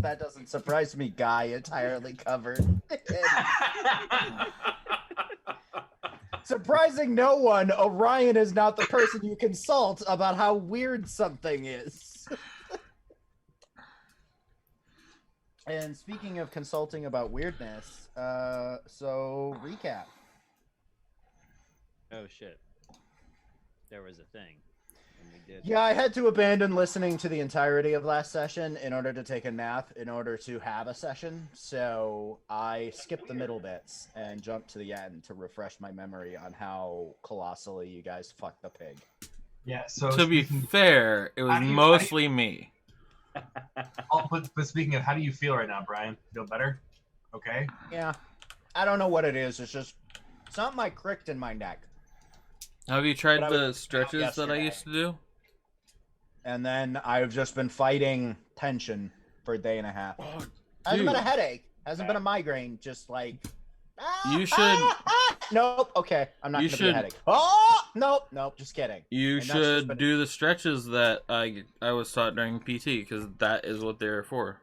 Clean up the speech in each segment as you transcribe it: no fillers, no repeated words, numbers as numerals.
that doesn't surprise me, guy entirely covered. Surprising no one, Orion is not the person you consult about how weird something is. And speaking of consulting about weirdness, so recap. Oh shit. There was a thing. And we did. Yeah, I had to abandon listening to the entirety of last session in order to take a nap, in order to have a session. So I skipped the middle bits and jumped to the end to refresh my memory on how colossally you guys fucked the pig. Yeah, so to be fair, it was mostly me. But speaking of, how do you feel right now, Brian? Feel better? Okay? Yeah. I don't know what it is. It's just something I cricked in my neck. Have you tried the stretches that I used to do? And then I've just been fighting tension for a day and a half. Oh, hasn't been a headache. Hasn't been a migraine. Just like... You should... Nope. Okay. I'm not going to be a headache. Nope. Just kidding. You should do the stretches that I was taught during PT, because that is what they're for.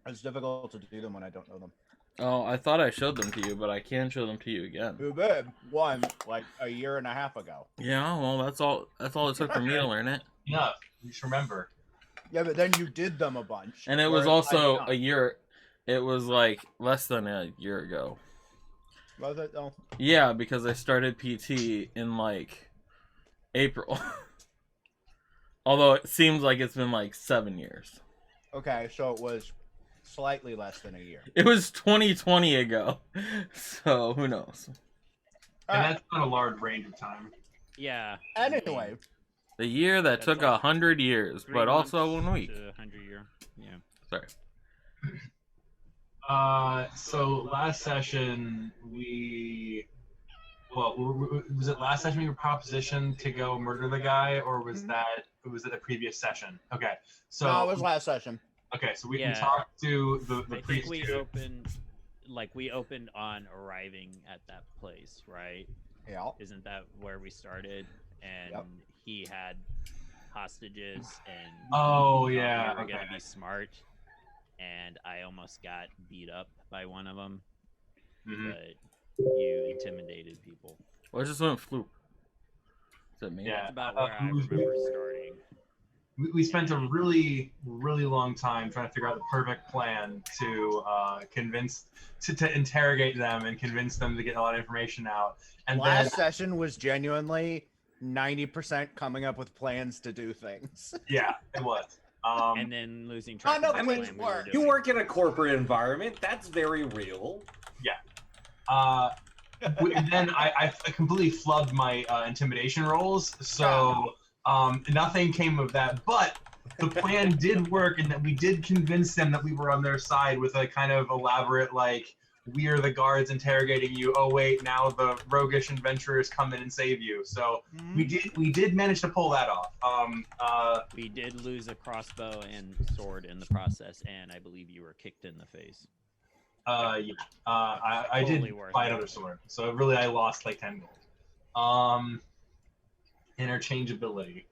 It's difficult to do them when I don't know them. Oh, I thought I showed them to you, but I can show them to you again. You did one like a year and a half ago. Yeah, well, that's all it took for me to learn it. Yeah, you should remember. Yeah, but then you did them a bunch. And it was also a year. It was like less than a year ago. Was it though? Yeah, because I started PT in like April. Although it seems like it's been like 7 years. Okay, so it was slightly less than a year. It was 2020 ago. So who knows? And that's not a large range of time. Yeah. Anyway. The year that took 100 years, but also 1 week. 100 year. Yeah. Sorry. So last session was it last session we were propositioned to go murder the guy, or was it the previous session? Okay, so no, it was last session. Okay, so we can talk to the priest. We opened on arriving at that place, right? Yeah. Isn't that where we started? And he had hostages, and we were gonna be smart. And I almost got beat up by one of them, but you intimidated people. Well, I just went floop. Is that me? Yeah, that's about where I remember starting. We spent a really, really long time trying to figure out the perfect plan to to interrogate them and convince them to get a lot of information out. And last session was genuinely 90% coming up with plans to do things. Yeah, it was. And then losing track of the plan we were doing. You work in a corporate environment. That's very real. Yeah. And then I completely flubbed my intimidation rolls, so nothing came of that. But the plan did work, and that we did convince them that we were on their side with a kind of elaborate, like, we are the guards interrogating you. Oh wait, now the roguish adventurers come in and save you. So we did manage to pull that off. We did lose a crossbow and sword in the process, and I believe you were kicked in the face. I did buy another sword, so really I lost like 10 gold. Interchangeability.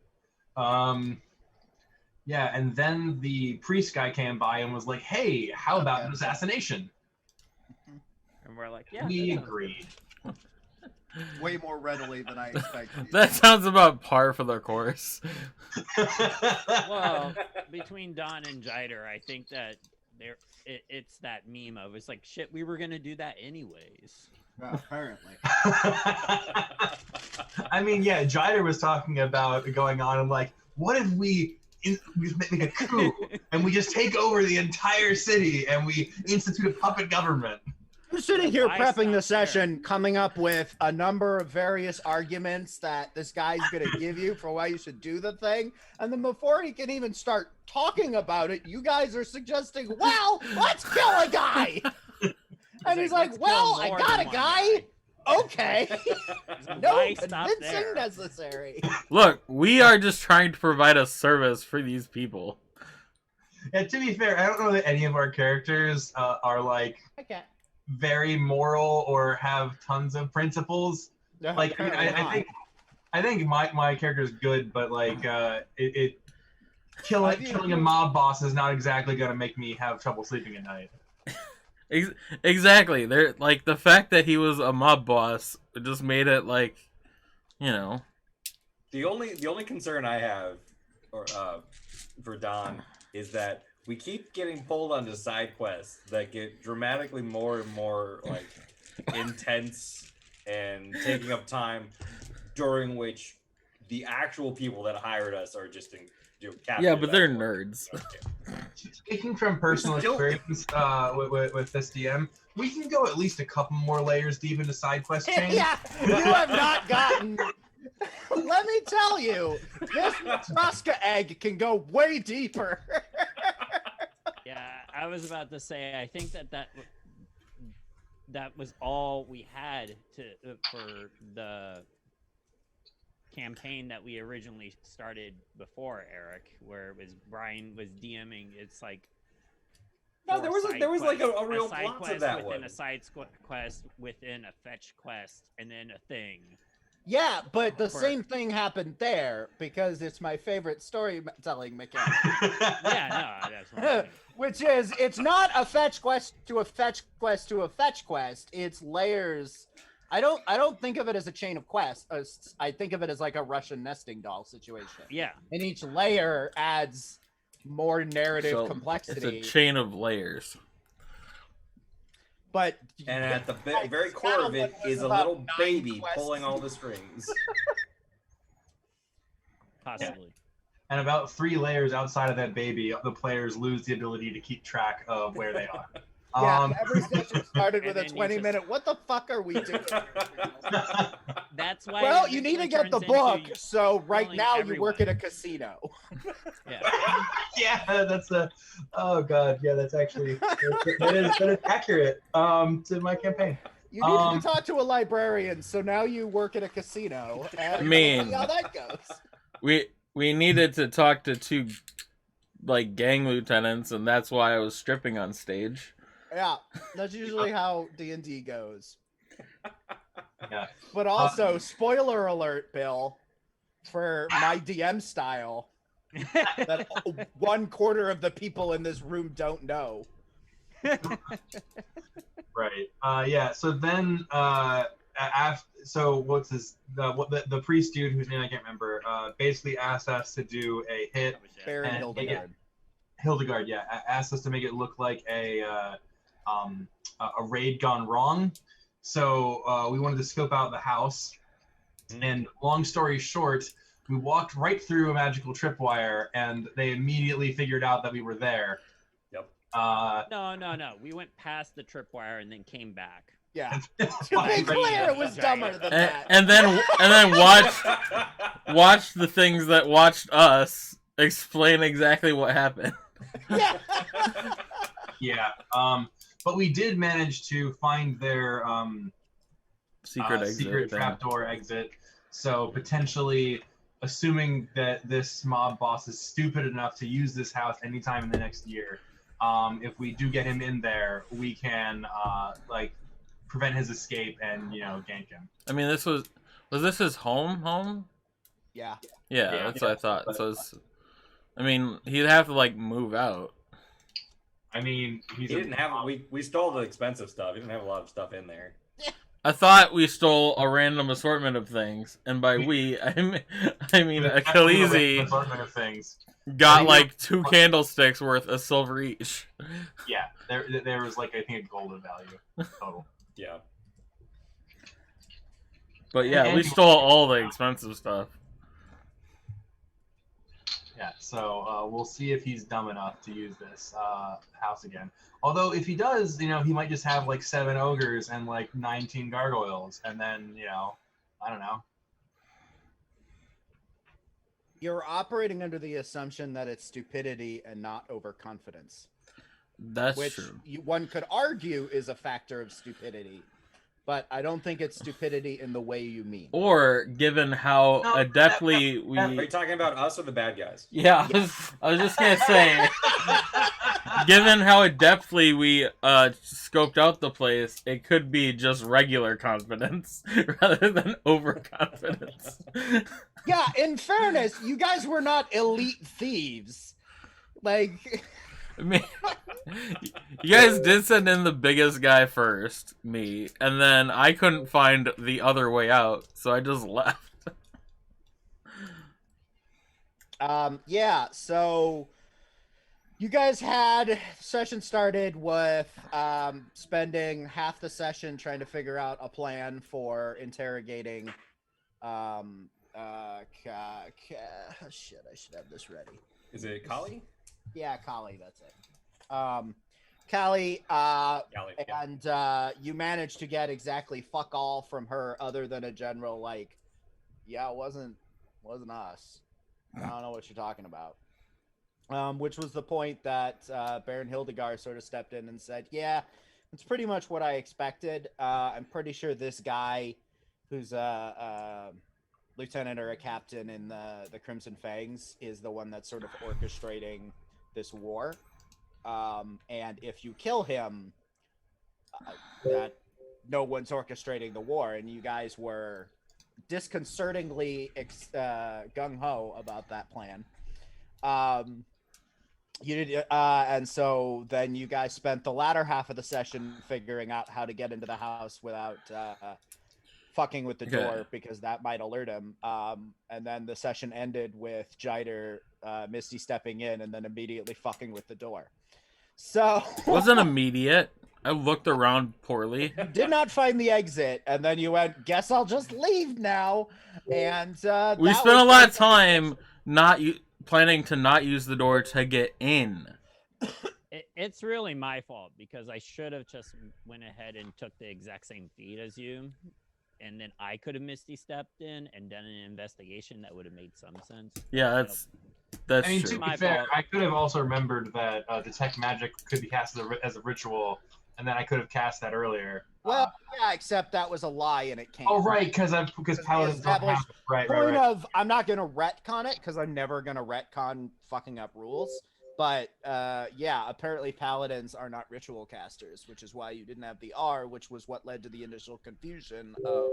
Yeah, and then the priest guy came by and was like, "Hey, how about an assassination?" And we're like, yeah. We agreed. Way more readily than I expected. That sounds about par for the course. Well, between Don and Jider, I think that it's that meme of, it's like, shit, we were going to do that anyways. Well, apparently. I mean, yeah, Jider was talking about going on and like, what if we make a coup and we just take over the entire city and we institute a puppet government? I'm sitting here prepping the session, coming up with a number of various arguments that this guy's going to give you for why you should do the thing. And then before he can even start talking about it, you guys are suggesting, well, let's kill a guy. And he's like, well, I got a guy. Okay. No convincing necessary. Look, we are just trying to provide a service for these people. Yeah, to be fair, I don't know that any of our characters are like... Okay. Very moral or have tons of principles. No, like I think my character is good, but like killing a mob boss is not exactly gonna make me have trouble sleeping at night. Exactly. They're like the fact that he was a mob boss just made it like, you know. The only concern I have, for Don, is that we keep getting pulled onto side quests that get dramatically more and more like intense and taking up time, during which the actual people that hired us are just yeah, but they're nerds. Speaking from personal experience with this DM, we can go at least a couple more layers deep into side quest chain. Yeah, you have not gotten. Let me tell you, this Nebraska egg can go way deeper. Yeah, I was about to say, I think that was all we had for the campaign that we originally started before Eric, where it was Brian was DMing. It's like no, there was like a real plot to that within one. A side quest within a fetch quest, and then a thing. Yeah, but the same thing happened there because it's my favorite storytelling mechanic. Yeah, no, that's what I'm saying. Which is, it's not a fetch quest to a fetch quest to a fetch quest. It's layers. I don't think of it as a chain of quests. I think of it as like a Russian nesting doll situation. Yeah. And each layer adds more narrative complexity. It's a chain of layers. But and at the very core of it is a little baby pulling all the strings. Possibly. Yeah. And about 3 layers outside of that baby, the players lose the ability to keep track of where they are. Yeah, every session started with a 20-minute. What the fuck are we doing? That's why. Well, you need to get the book. So right now you work at a casino. Yeah. Yeah, that's a. Oh god, yeah, that's actually that is accurate. To my campaign. You need to talk to a librarian. So now you work at a casino. And see how that goes. We needed to talk to 2 like gang lieutenants, and that's why I was stripping on stage. Yeah, that's usually how D&D goes. Yeah. But also, spoiler alert, Bill, for my DM style, that 1/4 of the people in this room don't know. Right. Yeah. So then, so what's his the priest dude whose name I can't remember? Basically asked us to do a hit. Baron Hildegard. Hildegard, yeah, asked us to make it look like a raid gone wrong. So we wanted to scope out the house, and long story short, we walked right through a magical tripwire, and they immediately figured out that we were there. Yep. No. We went past the tripwire and then came back. Yeah. To be clear, it was dumber than that. And then watch the things that watched us explain exactly what happened. Yeah. Yeah. But we did manage to find their secret trapdoor exit. So potentially, assuming that this mob boss is stupid enough to use this house anytime in the next year, if we do get him in there, we can like prevent his escape and gank him. I mean, was this his home? Yeah. Yeah, that's what I thought. So I mean, he'd have to like move out. I mean, he didn't have. We stole the expensive stuff. He didn't have a lot of stuff in there. I thought we stole a random assortment of things, and by I mean Achilles assortment of things. Got like 2 candlesticks worth of silver each. Yeah, there was like I think a golden value total. Yeah. But yeah, we stole all the expensive stuff. Yeah, so we'll see if he's dumb enough to use this house again. Although if he does, he might just have like 7 ogres and like 19 gargoyles, and then I don't know. You're operating under the assumption that it's stupidity and not overconfidence. That's which true. One could argue is a factor of stupidity, but I don't think it's stupidity in the way you mean. Or given how adeptly we... Are you talking about us or the bad guys? Yeah, I was just gonna say. given how adeptly we scoped out the place, it could be just regular confidence rather than overconfidence. Yeah, in fairness, you guys were not elite thieves. Like, I mean, you guys did send in the biggest guy first, me, and then I couldn't find the other way out, so I just left. Yeah, so you guys had session started with spending half the session trying to figure out a plan for interrogating shit, I should have this ready. Is it Kali? Yeah, Kali, that's it. Kali, and you managed to get exactly fuck all from her other than a general like, yeah, it wasn't us. I don't know what you're talking about. Which was the point that Baron Hildegard sort of stepped in and said, yeah, it's pretty much what I expected. I'm pretty sure this guy who's a lieutenant or a captain in the Crimson Fangs is the one that's sort of orchestrating this war. And if you kill him, that no one's orchestrating the war, and you guys were disconcertingly gung-ho about that plan. You did, and so then you guys spent the latter half of the session figuring out how to get into the house without fucking with the door, because that might alert him. And then the session ended with Jider Misty stepping in and then immediately fucking with the door. So it wasn't immediate. I looked around poorly. Did not find the exit, and then you went, guess I'll just leave now. And we spent a lot of time planning to not use the door to get in. It's really my fault, because I should have just went ahead and took the exact same feed as you, and then I could have Misty stepped in and done an investigation that would have made some sense. Yeah, that's I mean, true. to be fair, I could have also remembered that detect magic could be cast as a ritual, and then I could have cast that earlier. Well, yeah, except that was a lie and it can't. Oh, right, because Paladins don't have it. Right. I'm not going to retcon it, because I'm never going to retcon fucking up rules. But, yeah, apparently Paladins are not ritual casters, which is why you didn't have the R, which was what led to the initial confusion of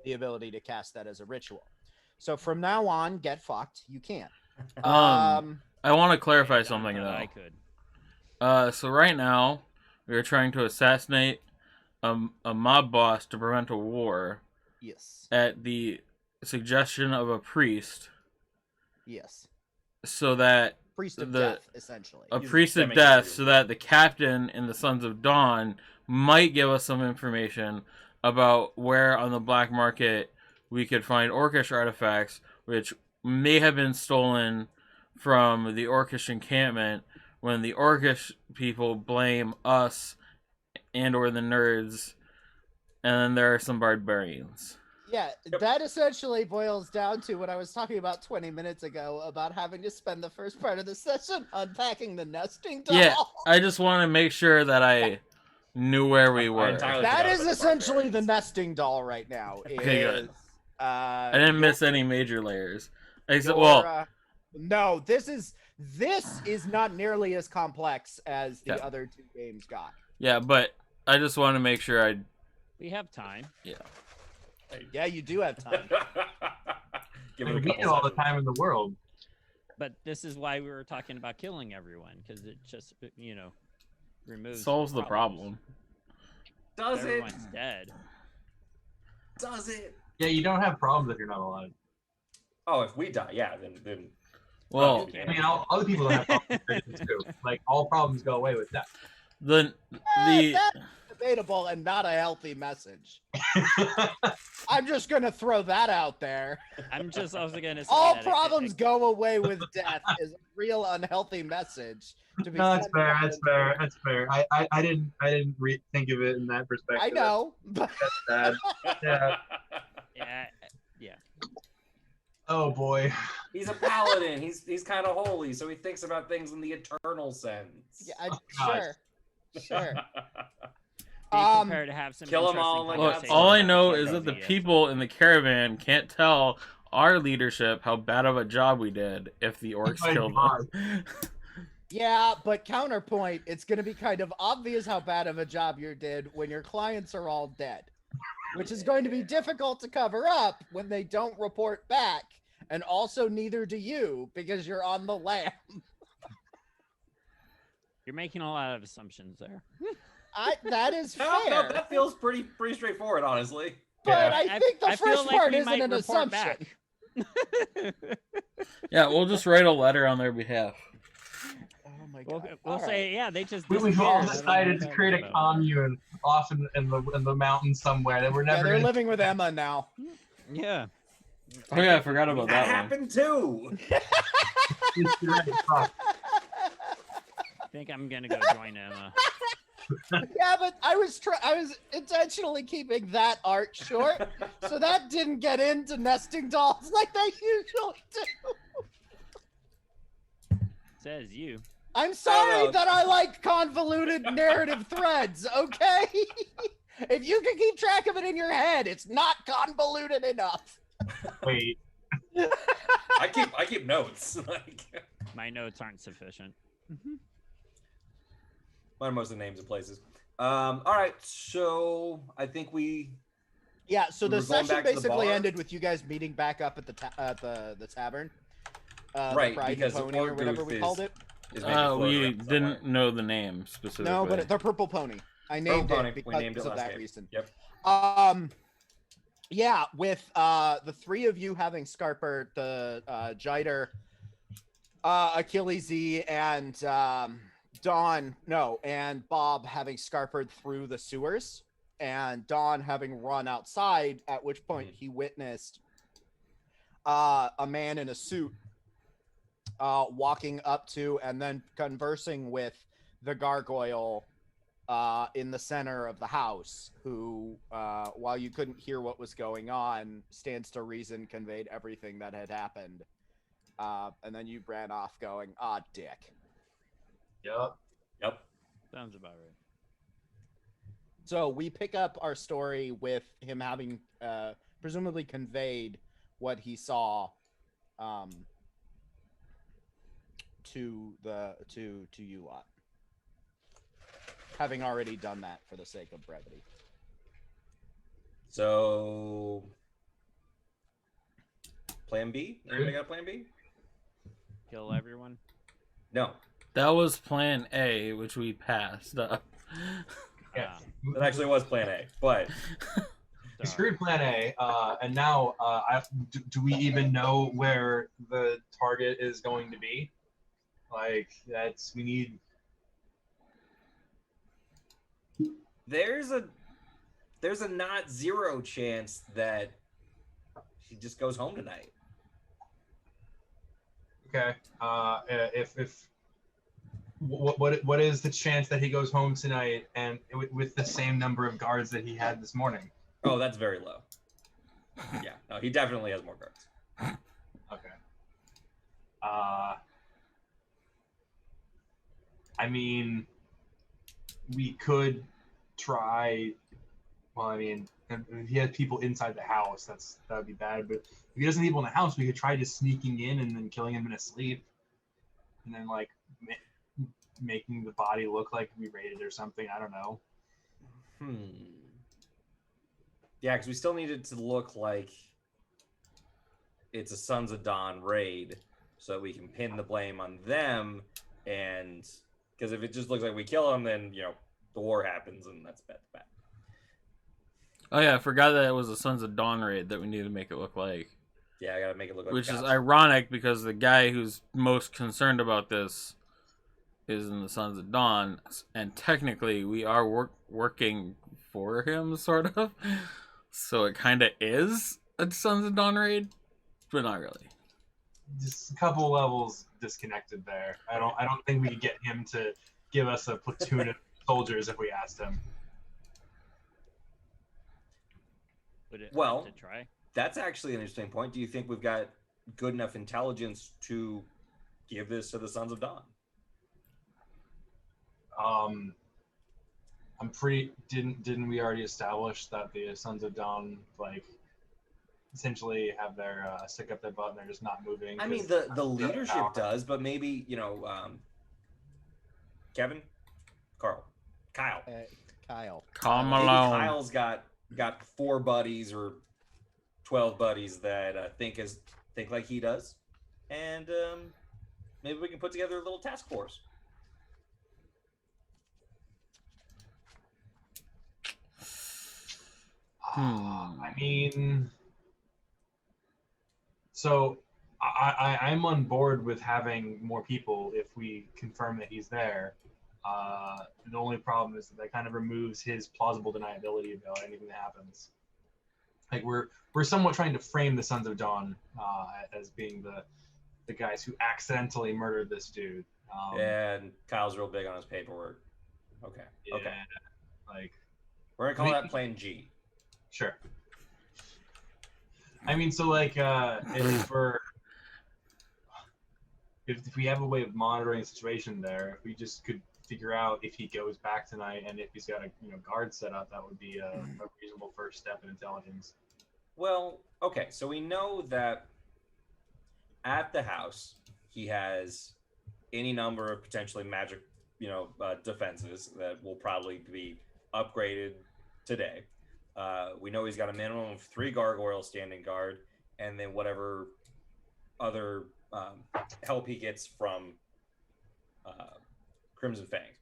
the ability to cast that as a ritual. So from now on, get fucked. You can't. I want to clarify something, though. I could. So right now, we are trying to assassinate a mob boss to prevent a war. Yes. At the suggestion of a priest. Yes. So that priest of death, essentially. A priest of death, so that the captain in the Sons of Dawn might give us some information about where on the black market we could find Orcish artifacts, which may have been stolen from the Orcish encampment when the Orcish people blame us and or the nerds, and then there are some barbarians. Yeah, that essentially boils down to what I was talking about 20 minutes ago about having to spend the first part of the session unpacking the nesting doll. Yeah, I just want to make sure that I knew where we were. That is essentially the nesting doll right now. Okay, good. I didn't miss any major layers. Except, no, this is not nearly as complex as the other two games got. Yeah, but I just want to make sure we have time. Yeah. Yeah, you do have time. We need all the time in the world. But this is why we were talking about killing everyone, because it just, removes solves the problem. Does Everyone's dead. Does it? Yeah, you don't have problems if you're not alive. Oh, if we die, yeah, then. Well, I mean, other people don't have problems too. Like, all problems go away with death. That's debatable and not a healthy message. I'm just gonna throw that out there. I'm just also gonna say all problems go away with death is a real unhealthy message. To be no, that's fair. I didn't think of it in that perspective. I know. That's bad. Yeah. Yeah. Oh boy. He's a paladin. He's kind of holy, so he thinks about things in the eternal sense. Yeah, sure. Prepared to have some kill them all. Look, all I know is that the people in the caravan can't tell our leadership how bad of a job we did if the orcs killed them. Yeah, but counterpoint, it's going to be kind of obvious how bad of a job you did when your clients are all dead, which is going to be difficult to cover up when they don't report back, and also neither do you because you're on the lam. You're making a lot of assumptions there. That is fair. No, that feels pretty straightforward, honestly. But I think the first part we isn't might an report assumption. back. Yeah, we'll just write a letter on their behalf. Oh my God. We'll say, yeah, they just. We've all disappeared. decided to create a commune off in the mountains somewhere that we're never. Yeah, they're gonna... living with Emma now. Yeah. Oh yeah, I forgot about That that one. happened too. I think I'm gonna go join Emma. Yeah, but I was intentionally keeping that art short, so that didn't get into nesting dolls like they usually do. Says you. I'm sorry that I like convoluted narrative threads, okay? If you can keep track of it in your head, it's not convoluted enough. Wait. I keep notes. My notes aren't sufficient. Mine are mostly names of places. All right, so I think we. Yeah, so the We're going session back to the basically bar? ended with you guys meeting back up at the tavern. Right, the Pride because and Pony or Orgooth whatever we called it. is maybe floating We around somewhere. didn't know the name specifically. No, but the Purple Pony. I named Pony. it We because named it of last that game. reason. Yep. Yeah, with the three of you having Scarper, the Jider, Achilles Z, and and Bob having scarpered through the sewers, and Dawn having run outside, at which point he witnessed a man in a suit walking up to and then conversing with the gargoyle in the center of the house, who, while you couldn't hear what was going on, stands to reason conveyed everything that had happened. And then you ran off going, "Ah, dick." Yep. Sounds about right. So we pick up our story with him having presumably conveyed what he saw to you lot, having already done that for the sake of brevity. So, Plan B? Anybody got a Plan B? Kill everyone. No. That was Plan A, which we passed up. Yeah. That actually was Plan A, but We screwed Plan A, and now do we even know where the target is going to be? Like, we need. there's a not zero chance that he just goes home tonight. Okay. What is the chance that he goes home tonight and with the same number of guards that he had this morning? Oh, that's very low. Yeah, no, he definitely has more guards. Okay. I mean, we could try. Well, I mean, if he has people inside the house, that would be bad. But if he doesn't have people in the house, we could try just sneaking in and then killing him in his sleep, and then like making the body look like we raided or something. I don't know. Yeah, because we still need it to look like it's a Sons of Dawn raid, so we can pin the blame on them. And because if it just looks like we kill them, then the war happens, and that's bad. Oh yeah, I forgot that it was a Sons of Dawn raid that we need to make it look like. Yeah, I gotta make it look like. Which is cops. ironic because the guy who's most concerned about this is in the Sons of Dawn, and technically we are working for him, sort of. So it kind of is a Sons of Dawn raid, but not really. Just a couple levels disconnected there. I don't think we could get him to give us a platoon of soldiers if we asked him. Well, to try? That's actually an interesting point. Do you think we've got good enough intelligence to give this to the Sons of Dawn? I'm pretty. Didn't we already establish that the Sons of Dawn essentially have their stick up their butt and they're just not moving? I mean, the leadership does, but maybe Kevin, Kyle. Come Maybe along. Kyle's got 4 buddies or 12 buddies that think like he does, and maybe we can put together a little task force. I mean, so I'm on board with having more people if we confirm that he's there. The only problem is that kind of removes his plausible deniability about anything that happens. Like we're somewhat trying to frame the Sons of Dawn as being the guys who accidentally murdered this dude. And Kyle's real big on his paperwork. Okay. Yeah, okay. Like we're gonna call that Plan G. Sure. I mean, so like if we have a way of monitoring the situation there, if we just could figure out if he goes back tonight and if he's got a guard set up, that would be a reasonable first step in intelligence. Well, okay, so we know that at the house he has any number of potentially magic, defenses that will probably be upgraded today. We know he's got a minimum of 3 gargoyles standing guard, and then whatever other help he gets from Crimson Fang.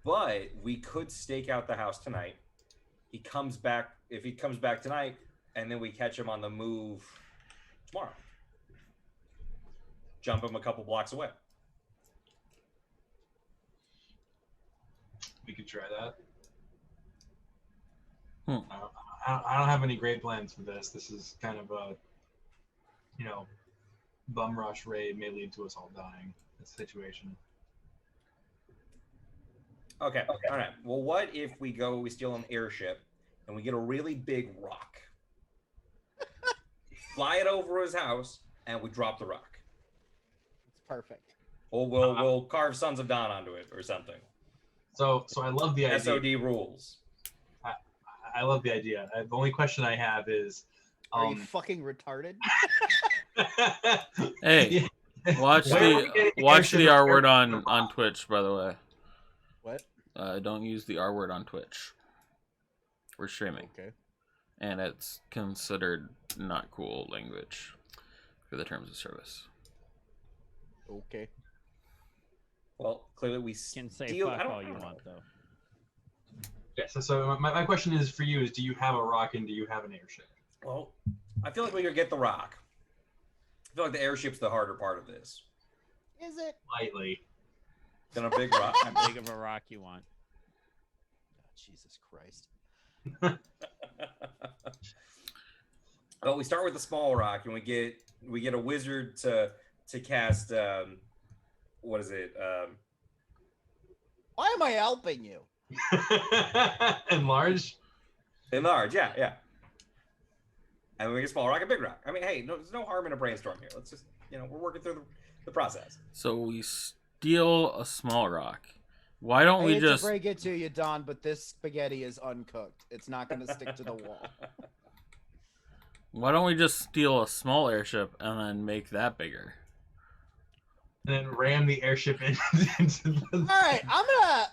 But we could stake out the house tonight. If he comes back tonight, and then we catch him on the move tomorrow. Jump him a couple blocks away. We could try that. I don't have any great plans for this. This is kind of a, bum rush raid may lead to us all dying. This situation. Okay. All right. Well, what if we steal an airship and we get a really big rock, fly it over his house, and we drop the rock? It's perfect. Or we'll carve Sons of Dawn onto it or something. So I love the idea. SOD rules. I love the idea. The only question I have is, are you fucking retarded? Hey, watch the R word on Twitch, by the way. What? Don't use the R word on Twitch. We're streaming. Okay. And it's considered not cool language for the terms of service. Okay. Well, clearly we can say fuck all you want, though. Yeah, so my question is for you is, do you have a rock and do you have an airship? Well, I feel like we could get the rock. I feel like the airship's the harder part of this. Is it? Lightly. Then a big rock. How big of a rock you want? Oh, Jesus Christ. Well, we start with the small rock, and we get a wizard to cast what is it? Why am I helping you? Enlarge, yeah. And we get small rock and big rock. I mean, hey, there's no harm in a brainstorm here. Let's just, we're working through the process. So we steal a small rock. Why don't we just to break it to you, Don? But this spaghetti is uncooked. It's not going to stick to the wall. Why don't we just steal a small airship and then make that bigger? And then ram the airship into the... All right, I'm gonna.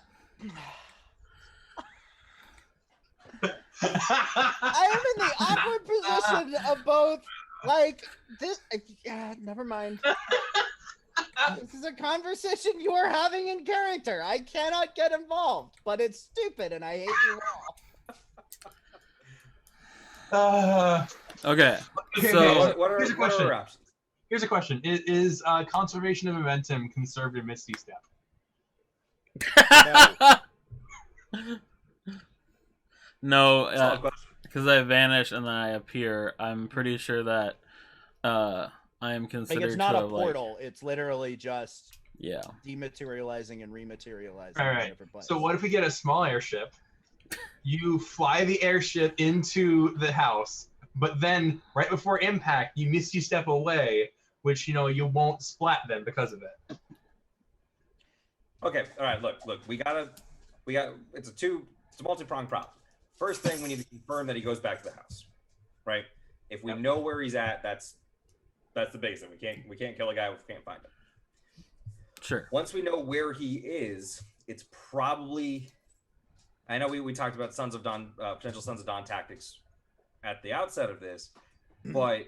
I am in the awkward position of both, like this. Never mind. This is a conversation you are having in character. I cannot get involved, but it's stupid, and I hate you all. Okay. So what are our options? Here's a question: Is conservation of momentum conserved in Misty Step? No, because I vanish and then I appear. I'm pretty sure that I am considered. Like it's not a portal. It's literally just yeah, dematerializing and rematerializing. All right. So what if we get a small airship? You fly the airship into the house, but then right before impact, you Misty Step away, which you won't splat them because of it. Okay. All right. Look. We got. It's a multi-pronged problem. First thing, we need to confirm that he goes back to the house, right? If we know where he's at, that's the biggest thing. We can't kill a guy if we can't find him. Sure. Once we know where he is, it's probably. I know we talked about Sons of Dawn, potential Sons of Dawn tactics at the outset of this, but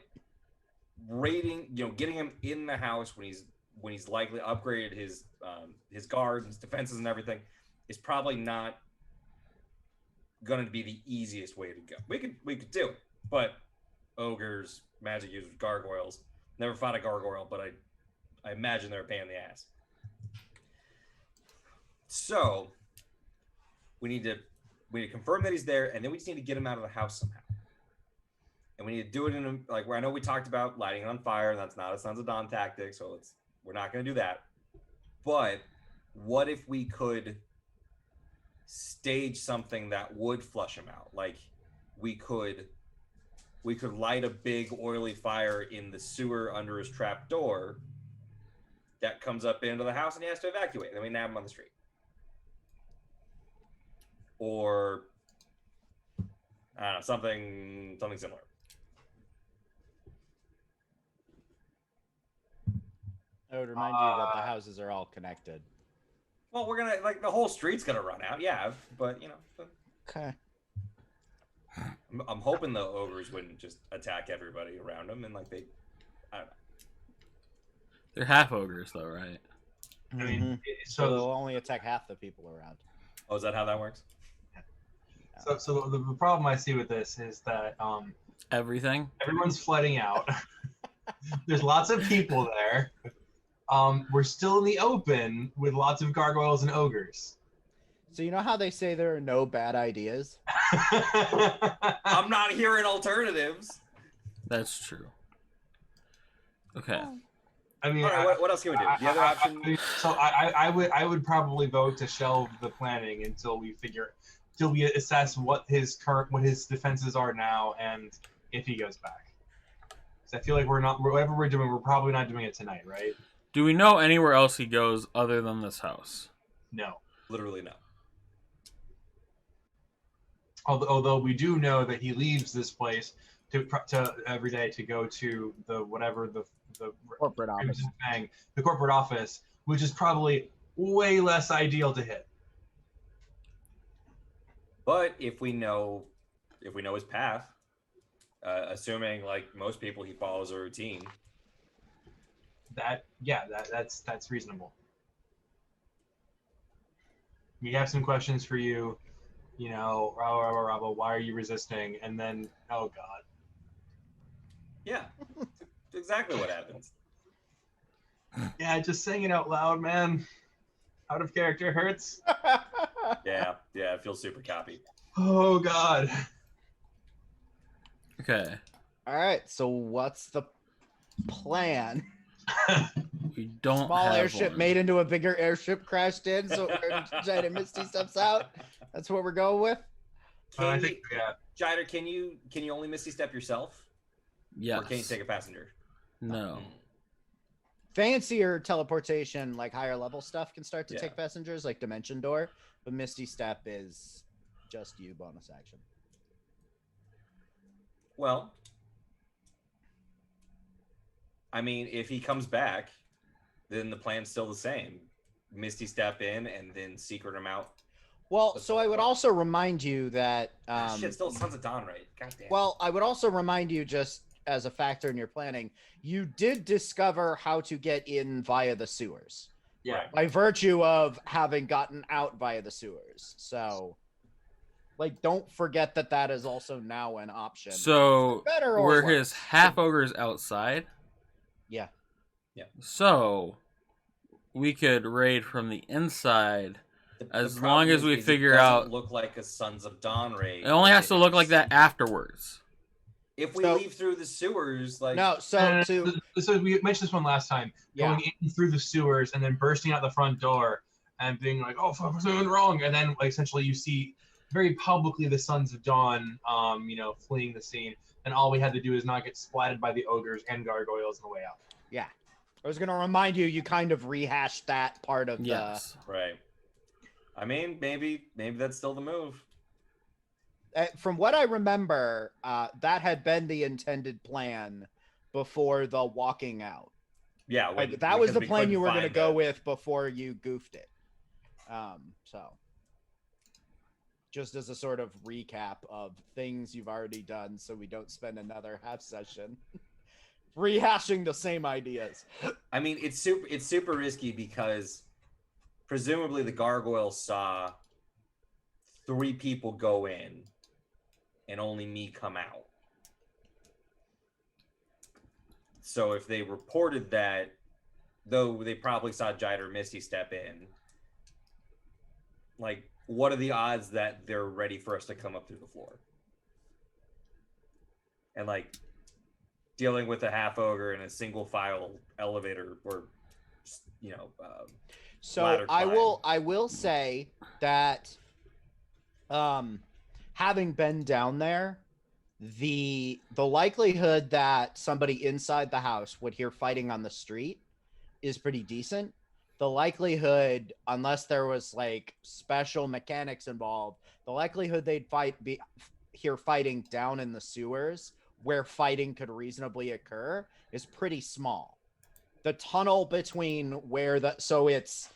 raiding, getting him in the house when he's likely upgraded his guard, his defenses, and everything is probably not going to be the easiest way to go. We could do it, but ogres, magic users, gargoyles. Never fought a gargoyle, but I imagine they're a pain in the ass. So we need to confirm that he's there, and then we just need to get him out of the house somehow. And we need to do it in where I know we talked about lighting it on fire, and that's not a Sons of Dawn tactic, so we're not going to do that. But what if we could stage something that would flush him out? Like we could light a big oily fire in the sewer under his trap door that comes up into the house, and he has to evacuate. And then we nab him on the street. Or I don't know, something similar. I would remind you that the houses are all connected. Well, we're gonna the whole street's gonna run out, yeah. But Okay. I'm hoping the ogres wouldn't just attack everybody around them, and I don't know. They're half ogres, though, right? I mean, so they'll only attack half the people around. Oh, is that how that works? So the problem I see with this is that everyone's flooding out. There's lots of people there. We're still in the open with lots of gargoyles and ogres. So you know how they say there are no bad ideas? I'm not hearing alternatives. That's true. Okay. I mean, all right, what else can we do? The other option. I would probably vote to shelve the planning until we assess what his defenses are now and if he goes back. So I feel like whatever we're doing, we're probably not doing it tonight, right? Do we know anywhere else he goes other than this house? No. Literally no. Although we do know that he leaves this place to every day to go to the corporate office. The corporate office, which is probably way less ideal to hit. But if we know his path, assuming like most people, he follows a routine. That's reasonable. We have some questions for you. Rabo, why are you resisting? And then, oh God. Yeah, exactly what happens. Yeah, just saying it out loud, man. Out of character hurts. Yeah, it feels super copy. Oh God. Okay. All right. So what's the plan? We don't Small have airship one. made into a bigger airship crashed in, so Jider Misty steps out. That's what we're going with. I think, yeah. Jider, can you only Misty Step yourself? Yes. Or can you take a passenger? No. Fancier teleportation, like higher level stuff, can start to Yeah. take passengers, like Dimension Door. But Misty Step is just you bonus action. Well, I mean, if he comes back, then the plan's still the same. Misty Step in and then secret him out. Well, so I would also remind you that Shit, still Sons of Dawn, right? God damn. well, I would also remind you, just as a factor in your planning, you did discover how to get in via the sewers. Yeah. By virtue of having gotten out via the sewers. So, don't forget that is also now an option. So Better or were worse. his half ogres outside? Yeah. So we could raid from the inside. As The long problem as we is figure it doesn't out- look like a Sons of Dawn raid. It only has to look like that afterwards. If we So- leave through the sewers, No, so So we mentioned this one last time. Yeah. Going in through the sewers and then bursting out the front door and being like, "Oh, fuck, we're doing wrong," and then essentially you see very publicly the Sons of Dawn, fleeing the scene, and all we had to do is not get splatted by the ogres and gargoyles on the way out. yeah. I was going to remind you, you kind of rehashed that part of Yes. right. I mean, maybe that's still the move. from what I remember, that had been the intended plan before the walking out. Yeah, that was the plan you were going to go with before you goofed it. So just as a sort of recap of things you've already done, so we don't spend another half session rehashing the same ideas. I mean, it's super risky because presumably the gargoyles saw 3 people go in and only me come out. So if they reported that, though they probably saw Jider Misty step in, like, what are the odds that they're ready for us to come up through the floor? And, like, dealing with a half ogre in a single file elevator or, you know, so I will say that having been down there, the likelihood that somebody inside the house would hear fighting on the street is pretty decent. The likelihood, unless there was like special mechanics involved, the likelihood they'd hear fighting down in the sewers where fighting could reasonably occur is pretty small. The tunnel between so it's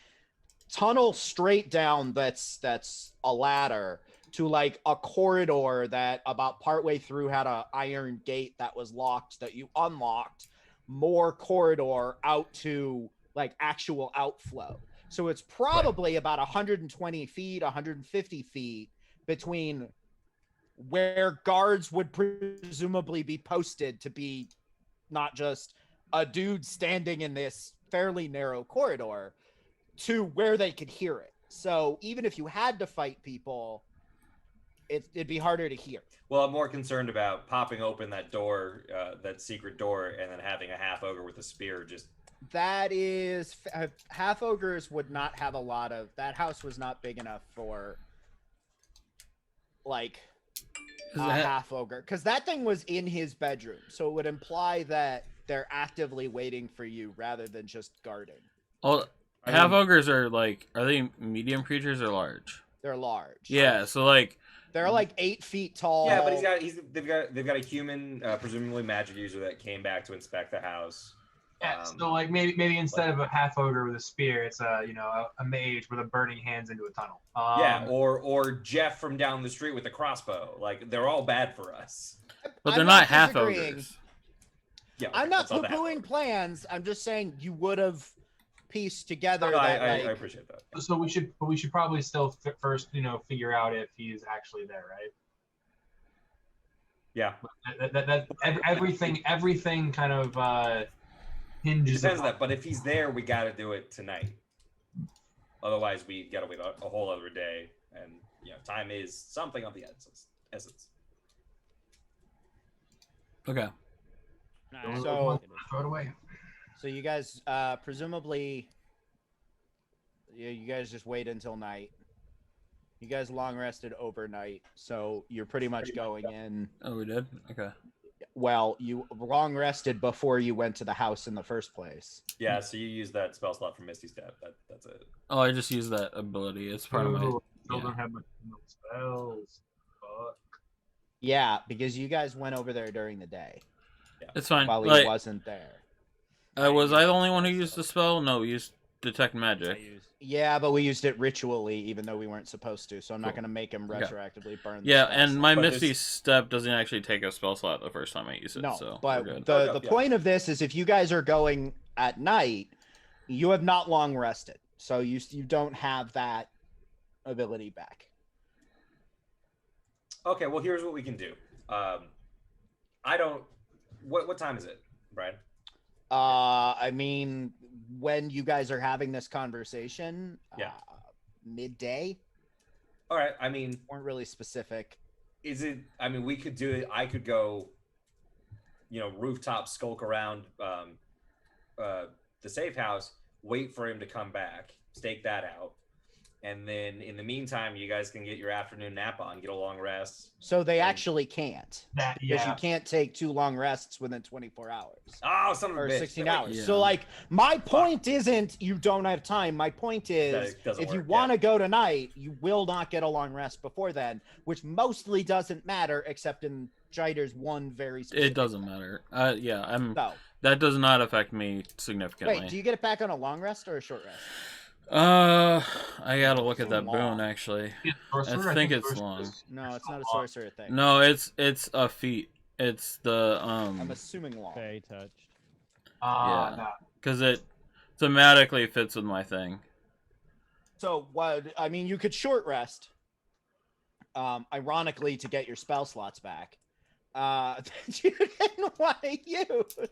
tunnel straight down that's a ladder to like a corridor that about partway through had a iron gate that was locked that you unlocked, more corridor out to like actual outflow. So it's probably about 120 feet, 150 feet between where guards would presumably be posted to be not just a dude standing in this fairly narrow corridor to where they could hear it. So even if you had to fight people, it'd be harder to hear. Well, I'm more concerned about popping open that door, that secret door, and then having a half ogre with a spear just... That is... half ogres would not have a lot of... That house was not big enough for, like, a half ogre. Because that thing was in his bedroom. So it would imply that they're actively waiting for you rather than just guarding. Well, half ogres are, like... Are they medium creatures or large? They're large. Yeah, so, like... They're like 8 feet tall. Yeah, but they've got a human, presumably magic user that came back to inspect the house. Yeah, so like maybe instead of a half ogre with a spear, it's a mage with a burning hands into a tunnel. Yeah, or Jeff from down the street with a crossbow. Like, they're all bad for us. But they're not half ogres. Yeah, I'm not poo-pooing plans. I'm just saying you would have pieced together. No, I appreciate that. So we should probably still first figure out if he's actually there, right? Yeah. That everything kind of hinges. Depends on that, but if he's there, we got to do it tonight. Otherwise, we got to wait a whole other day, and time is something of the essence. Okay. So throw it away. So you guys, presumably, you guys just wait until night. You guys long rested overnight, so you're pretty much going in. Oh, we did? Okay. Well, you long rested before you went to the house in the first place. Yeah, so you use that spell slot for Misty Step. That's it. Oh, I just used that ability. It's part of my... Still don't have my spells. Fuck. Yeah, because you guys went over there during the day. Yeah. It's fine. While he wasn't there. Was I the only one who used the spell? No, we used Detect Magic. Yeah, but we used it ritually, even though we weren't supposed to, so I'm not going to make him retroactively burn the Yeah, and my But Misty Step doesn't actually take a spell slot the first time I use it, No, so but the point of this is if you guys are going at night, you have not long rested, so you don't have that ability back. Okay, well, here's what we can do. What time is it, Brian? I mean, when you guys are having this conversation, midday. All right, I mean, weren't really specific. Is it? I mean, we could do it. I could go, rooftop skulk around the safe house, wait for him to come back, stake that out, and then in the meantime, you guys can get your afternoon nap on, get a long rest. So they actually can't. Because you can't take 2 long rests within 24 hours. Oh, son of a bitch. 16 hours. Yeah. So, like, my point isn't you don't have time. My point is if you want to go tonight, you will not get a long rest before then, which mostly doesn't matter except in Jider's one very specific It doesn't matter. That does not affect me significantly. Wait, do you get it back on a long rest or a short rest? I gotta look at that boon actually. I think it's long. No, it's not a sorcerer thing. No, it's a feat. It's the I'm assuming long. Fey touched. Yeah, because it thematically fits with my thing. So what? I mean, you could short rest. Ironically, to get your spell slots back. That you didn't want to use.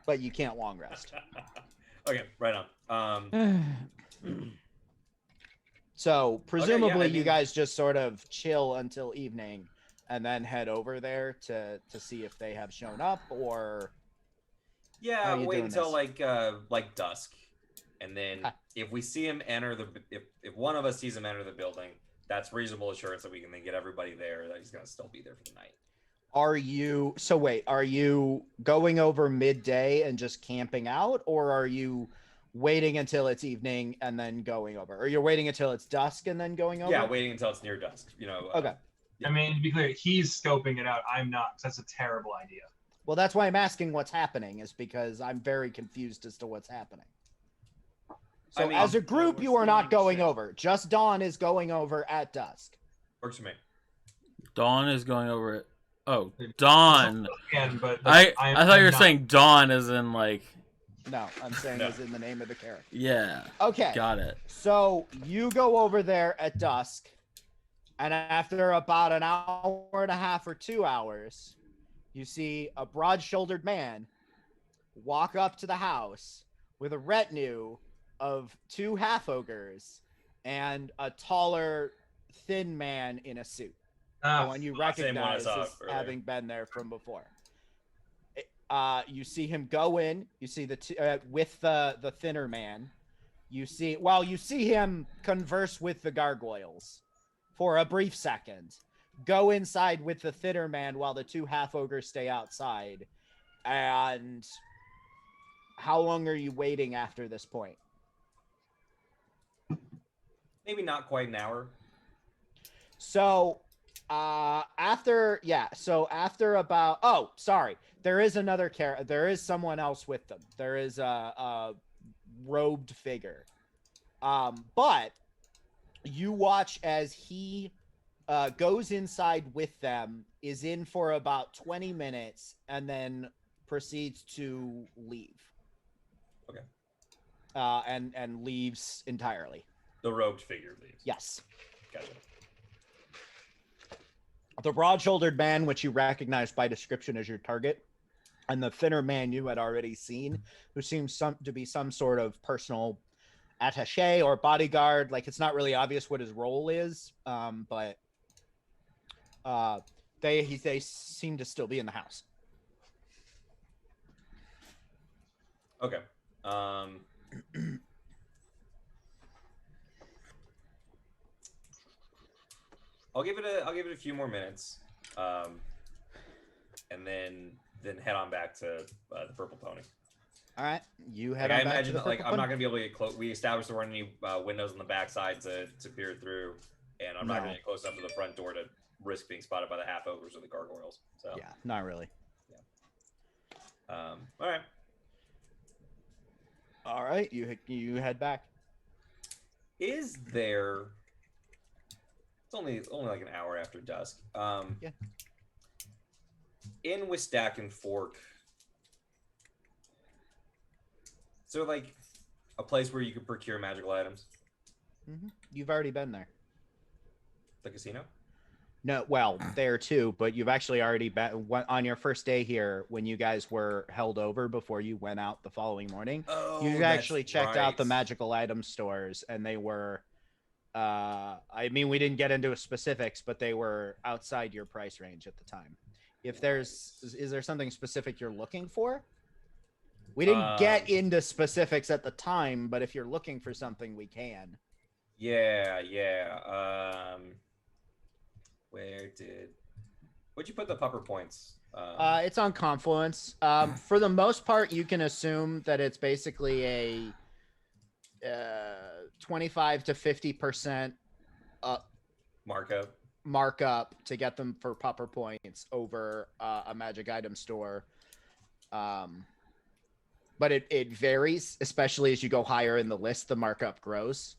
But you can't long rest. Okay, right on. So presumably okay, yeah, you guys just sort of chill until evening and then head over there to see if they have shown up, or yeah, wait until like dusk, and then if we see him enter if one of us sees him enter the building, that's reasonable assurance that we can then get everybody there that he's gonna still be there for the night. Are you going over midday and just camping out, or are you waiting until it's evening and then going over? Or you're waiting until it's dusk and then going over? Yeah, waiting until it's near dusk, you know. Okay. Yeah. I mean, to be clear, he's scoping it out. I'm not. That's a terrible idea. Well, that's why I'm asking what's happening, is because I'm very confused as to what's happening. So as a group, you are not going over. Just Dawn is going over at dusk. Works for me. Dawn is going over it. Oh, Dawn. Again, but I thought you were saying Dawn as in like... No, I'm saying is in the name of the character. Yeah. Okay. Got it. So you go over there at dusk, and after about an hour and a half or 2 hours, you see a broad-shouldered man walk up to the house with a retinue of 2 half-ogres and a taller, thin man in a suit. The one you recognize as having been there from before. You see him go in. You see with the thinner man. You see him converse with the gargoyles for a brief second. Go inside with the thinner man while the 2 half-ogres stay outside. And how long are you waiting after this point? Maybe not quite an hour. So after about there is another character. There is someone else with them. There is a robed figure. But you watch as he goes inside with them, is in for about 20 minutes, and then proceeds to leave. Okay. And leaves entirely. The robed figure leaves. Yes. Gotcha. The broad-shouldered man, which you recognize by description as your target, and the thinner man you had already seen, who seems to be some sort of personal attaché or bodyguard. Like, it's not really obvious what his role is, but they seem to still be in the house. Okay. I'll give it a few more minutes, and then head on back to the Purple Pony. All right, you head on back to the Purple Pony. I'm not gonna be able to get close. We established there weren't any windows on the backside to peer through, and I'm not gonna get close enough to the front door to risk being spotted by the half-ogres or the gargoyles. So yeah, not really. Yeah. All right. All right, you head back. Is there? It's only like an hour after dusk. Yeah. In Wistak and Fork, is there like a place where you can procure magical items? Mm-hmm. You've already been there. The casino? No, well, there too, but you've actually already been on your first day here when you guys were held over before you went out the following morning. Oh, you actually checked out the magical item stores, and they were. I mean, we didn't get into specifics, but they were outside your price range at the time. Is there something specific you're looking for? We didn't get into specifics at the time, but if you're looking for something, we can. Yeah. Where'd you put the pupper points? It's on Confluence. For the most part, you can assume that it's basically a 25 to 50% markup. markup to get them for pupper points over a magic item store. But it varies, especially as you go higher in the list, the markup grows.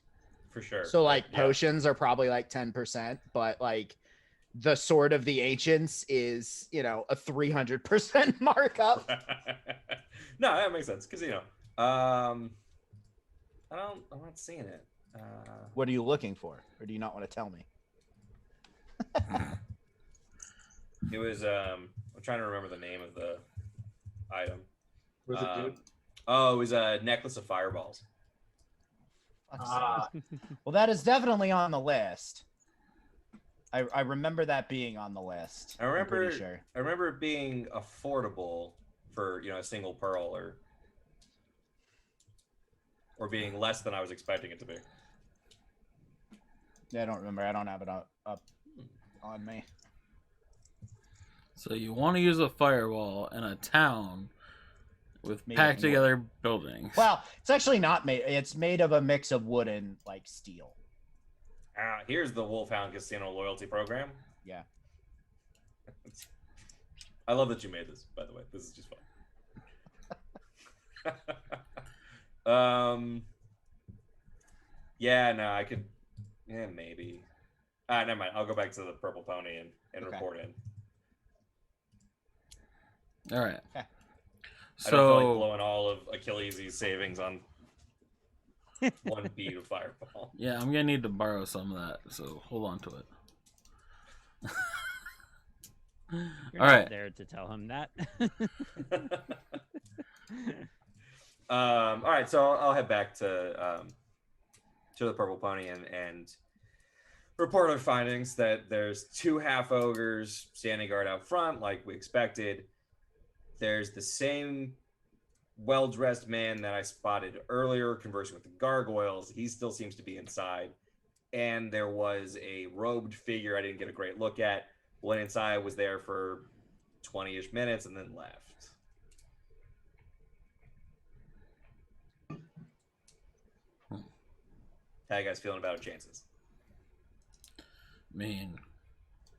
For sure. So like potions are probably like 10%, but like the Sword of the Ancients is, you know, a 300% markup. No, that makes sense because I'm not seeing it. What are you looking for, or do you not want to tell me? It was I'm trying to remember the name of the item. What does it do? Oh, it was a necklace of fireballs. Well, that is definitely on the list. I remember that being on the list. I remember. I'm pretty sure. I remember it being affordable for a single pearl or being less than I was expecting it to be. Yeah, I don't remember. I don't have it up on me. So you want to use a firewall in a town with packed together buildings. Well, it's actually not made. It's made of a mix of wood and like steel. Here's the Wolfhound Casino loyalty program. Yeah. I love that you made this, by the way. This is just fun. Yeah, no, I could. Yeah, maybe. Never mind. I'll go back to the purple pony and report in. All right. Okay. I don't feel like blowing all of Achilles' savings on one bead of fireball. Yeah, I'm gonna need to borrow some of that, so hold on to it. You're all not right. there to tell him that. All right, so I'll head back to the purple pony and report our findings that there's 2 half ogres standing guard out front, like we expected. There's the same well-dressed man that I spotted earlier conversing with the gargoyles. He still seems to be inside. And there was a robed figure I didn't get a great look at. Went inside, was there for 20-ish minutes, and then left. How you guys feeling about our chances? I mean,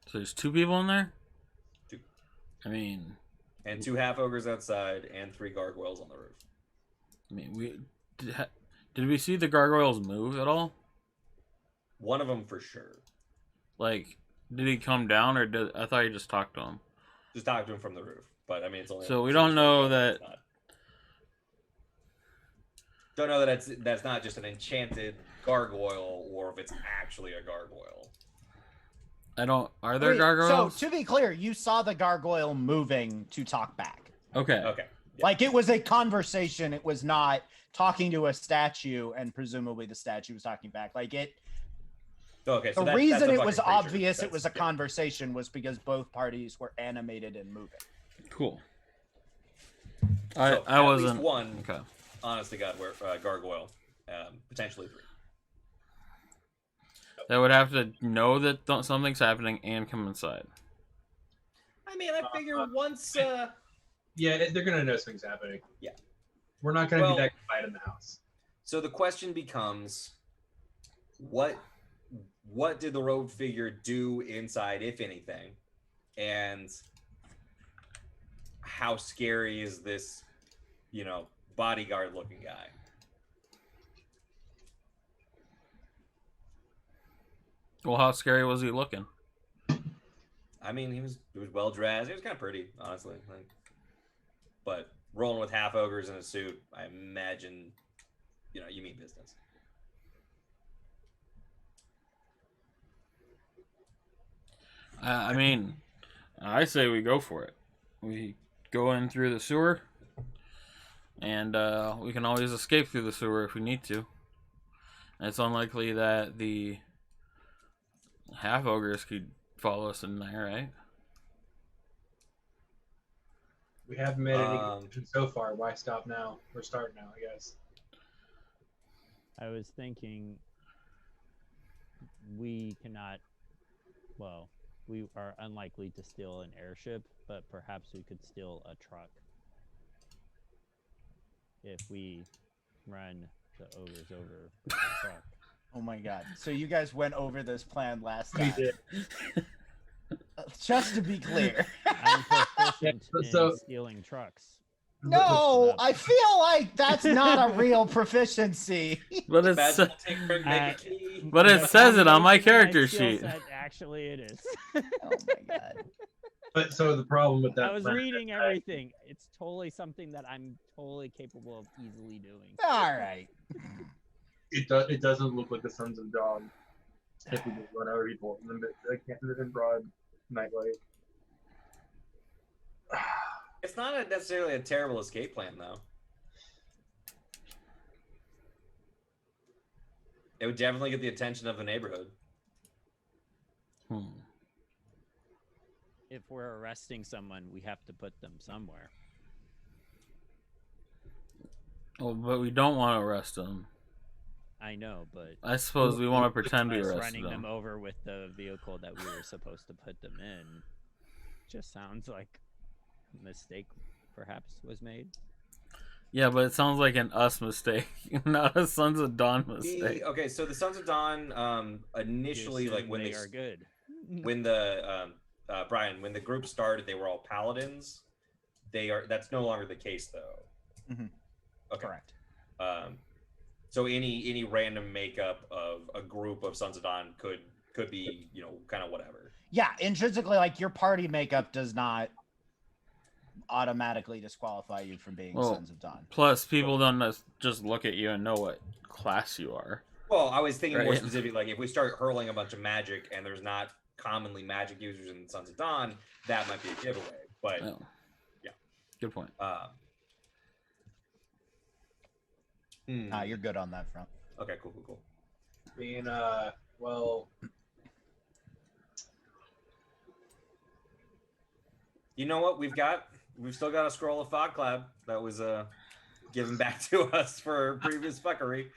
so there's 2 people in there? 2. I mean... And 2 half ogres outside, and 3 gargoyles on the roof. I mean, did we see the gargoyles move at all? One of them for sure. Like, did he come down, or I thought you just talked to him? Just talked to him from the roof, but I mean, it's only. So we don't know that. Don't know that that's not just an enchanted gargoyle, or if it's actually a gargoyle. Are there gargoyles? So to be clear, you saw the gargoyle moving to talk back. Okay. Okay. Yeah. Like it was a conversation. It was not talking to a statue, and presumably the statue was talking back. Like it. Okay. So the reason it was obvious it was a conversation was because both parties were animated and moving. Cool. So I wasn't. At least one. Okay. Honest to God, gargoyle, potentially 3. They would have to know that something's happening and come inside. I mean, I figure once. Yeah, they're gonna know something's happening. Yeah. We're not gonna be that quiet in the house. So the question becomes, what did the robed figure do inside, if anything, and how scary is this, bodyguard-looking guy? Well, how scary was he looking? I mean, he was well dressed. He was kind of pretty, honestly. But rolling with half ogres in a suit, I imagine, you mean business. I mean, I say we go for it. We go in through the sewer, and we can always escape through the sewer if we need to. And it's unlikely that the half ogres could follow us in there, right? We haven't made any decision so far. Why stop now? We're starting now, I guess. I was thinking we cannot. Well, we are unlikely to steal an airship, but perhaps we could steal a truck if we run the ogres over with the truck. Oh my god. So you guys went over this plan last We time. did. Just to be clear. I'm proficient in stealing trucks. No, I feel like that's not a real proficiency. But it's Magic take quick, make a key. but it says it on my character skill sheet. set, actually, it is. Oh my god. But so the problem with that. I was plan- reading everything. It's totally something that I'm totally capable of easily doing. All right. It doesn't look like the Sons of Dawn typically run over people in broad nightlight. It's not necessarily a terrible escape plan, though. It would definitely get the attention of the neighborhood. If we're arresting someone, we have to put them somewhere. Oh, but we don't want to arrest them. I know, but I suppose we want to pretend we us arrested running them. them over with the vehicle that we were supposed to put them in just sounds like a mistake perhaps was made. Yeah, but it sounds like an us mistake, not a Sons of Dawn mistake. Okay, so the Sons of Dawn initially, like when they are good. when the Brian, when the group started, they were all paladins. That's no longer the case, though. Mm-hmm. Okay. Correct. So any random makeup of a group of Sons of Dawn could be, kind of whatever. Yeah, intrinsically, like your party makeup does not automatically disqualify you from being Sons of Dawn. Plus, people don't just look at you and know what class you are. Well, I was thinking more Right. specific, like if we start hurling a bunch of magic and there's not commonly magic users in Sons of Dawn, that might be a giveaway. But yeah, good point. You're good on that front. Okay, cool. Being well, you know what? We've still got a scroll of fog cloud that was given back to us for previous fuckery.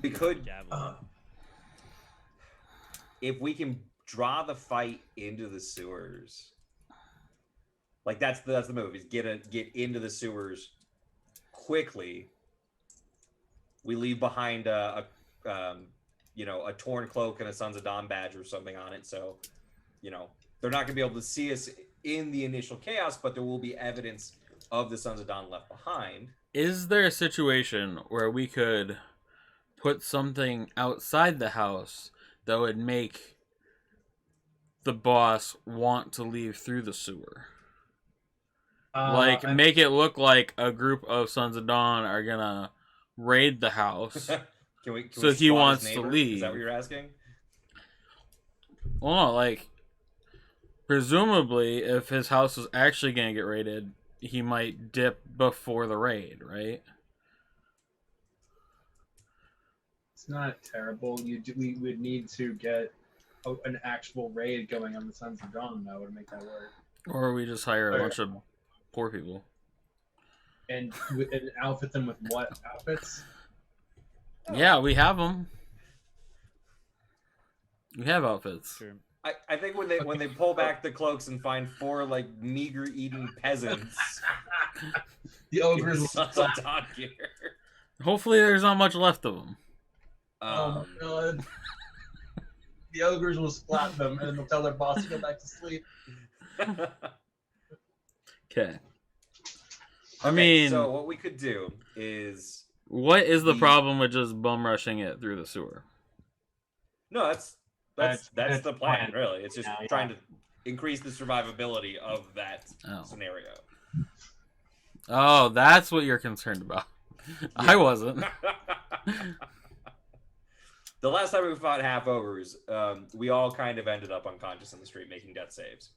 We could, if we can draw the fight into the sewers, like that's the move, is get into the sewers quickly. We leave behind a torn cloak and a Sons of Dawn badge or something on it, so they're not gonna be able to see us in the initial chaos, but there will be evidence of the Sons of Dawn left behind. Is there a situation where we could put something outside the house that would make the boss want to leave through the sewer? Make it look like a group of Sons of Dawn are gonna raid the house. So he wants to leave. Is that what you're asking? Well, no, presumably, if his house was actually gonna get raided, he might dip before the raid, right? It's not terrible. We would need to get an actual raid going on the Sons of Dawn, though, to make that work. Or we just hire a bunch of poor people. And outfit them with what outfits? Yeah, we have them. We have outfits. Sure. I think when they pull back the cloaks and find 4 meager eating peasants, the ogres Sons of Dawn gear. Hopefully, there's not much left of them. Oh my god! The ogres will splat them, and they'll tell their boss to go back to sleep. Okay. I mean, so what we could do is, what is the problem with just bum rushing it through the sewer? No, that's the plan, plan. really. It's just trying to increase the survivability of that scenario. Oh, that's what you're concerned about. Yeah. I wasn't. The last time we fought half ogres, we all kind of ended up unconscious in the street making death saves.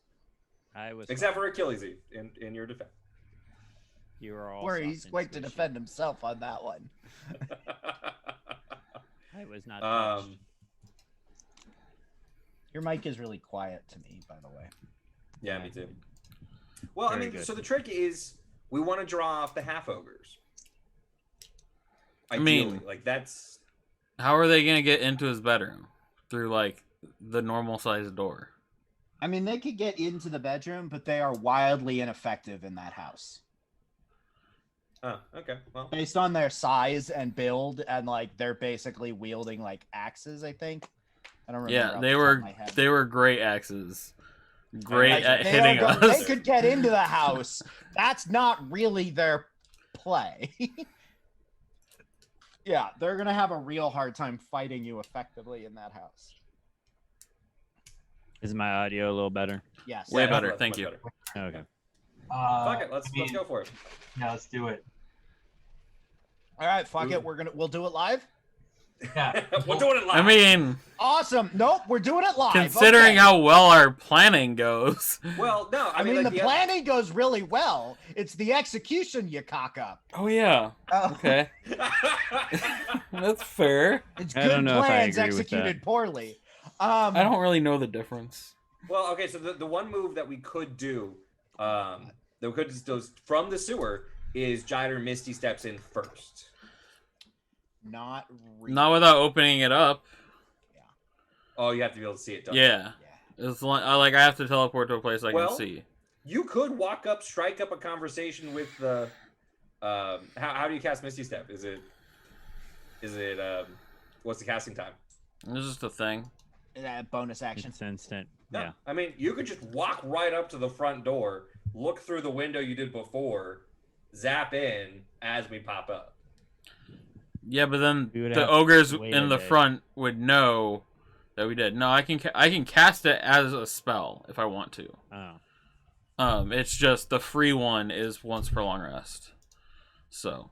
Except for Achilles in your defense. You were all. Or he's quick to defend himself on that one. I was not touched. Your mic is really quiet to me, by the way. Yeah, me too. Well, Very good. So the trick is we want to draw off the half ogres. Ideally, that's. How are they gonna get into his bedroom? Through the normal sized door. I mean, they could get into the bedroom, but they are wildly ineffective in that house. Oh, okay. Well, based on their size and build, and like they're basically wielding like axes. I think. I don't remember. Yeah, they were great axes. Great at hitting us. They could get into the house. That's not really their play. Yeah, they're gonna have a real hard time fighting you effectively in that house. Is my audio a little better? Yes. Way better. Thank you. Better. Okay. Fuck it. Let's go for it. Yeah, let's do it. All right, fuck it. We'll do it live. Yeah, we're doing it live. I mean, awesome. Nope, we're doing it live. Considering how well our planning goes. Well, no, I mean like the planning goes really well. It's the execution you cock up. Oh yeah. Oh. Okay. That's fair. It's good plans executed poorly. I don't really know the difference. Well, okay, so the one move that we could do, that we could just do from the sewer is Jider Misty steps in first. Not really. Not without opening it up. Yeah. Oh, you have to be able to see it. Yeah. It's like I have to teleport to a place I can see. You could walk up, strike up a conversation with the. How do you cast Misty Step? Is it? What's the casting time? It's just a thing. Bonus action. It's instant. No, Yeah. I mean, you could just walk right up to the front door, look through the window you did before, zap in as we pop up. Yeah, but then the ogres in the front would know that we did. No, I can cast it as a spell if I want to. Oh. It's just the free one is once per long rest. So.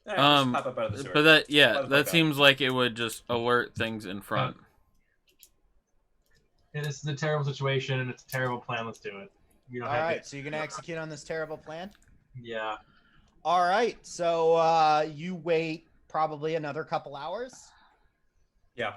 Right, pop up out of the sewer. But that seems like it would just alert things in front. Yeah, this is a terrible situation and it's a terrible plan. Let's do it. All right, so you're gonna execute on this terrible plan? Yeah. All right, so you wait probably another couple hours. Yeah.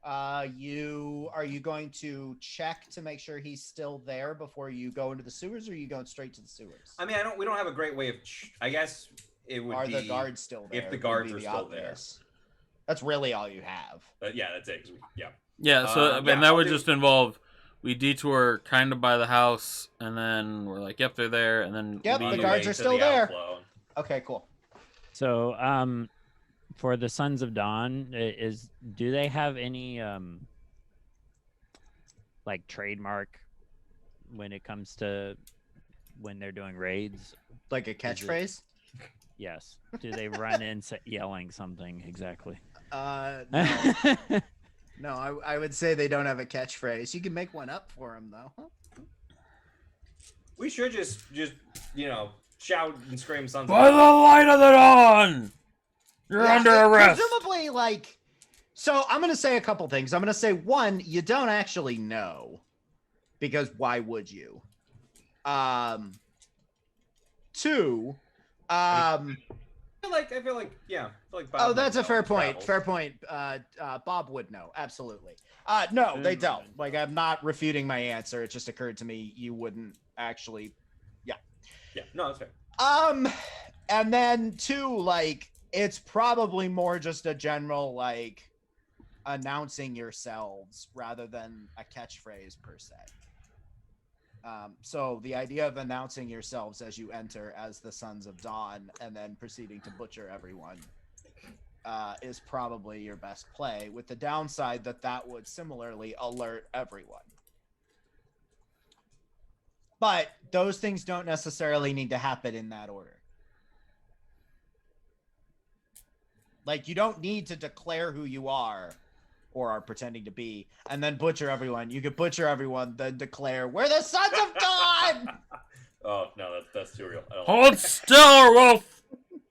Are you going to check to make sure he's still there before you go into the sewers, or are you going straight to the sewers? I mean, we don't have a great way of. I guess it would are be. the guards still there? If the guards are still there. That's really all you have. Yeah, that's it. Yeah. Yeah. So and that would just involve. We detour kind of by the house, and then we're like, "Yep, they're there," and then the guards are still there. Okay, cool. So, for the Sons of Dawn, do they have any like trademark when it comes to when they're doing raids? Like a catchphrase? Yes. Do they run in yelling something exactly? No. No, I would say they don't have a catchphrase. You can make one up for them though. We should just shout and scream something. By the light of the dawn, you're under arrest. Presumably, so I'm going to say a couple things. I'm going to say, one, you don't actually know, because why would you? Two, I feel like Bob that's a fair point. Fair point. Bob would know. Absolutely. No, they don't. I'm not refuting my answer. It just occurred to me you wouldn't actually. Yeah, no, that's fair. And then two, it's probably more just a general announcing yourselves rather than a catchphrase per se. So the idea of announcing yourselves as you enter as the Sons of Dawn and then proceeding to butcher everyone is probably your best play, with the downside that would similarly alert everyone. But those things don't necessarily need to happen in that order. You don't need to declare who you are or are pretending to be and then butcher everyone. You could butcher everyone, then declare, "We're the Sons of Dawn!" Oh, no, that's too real. Hold still or we'll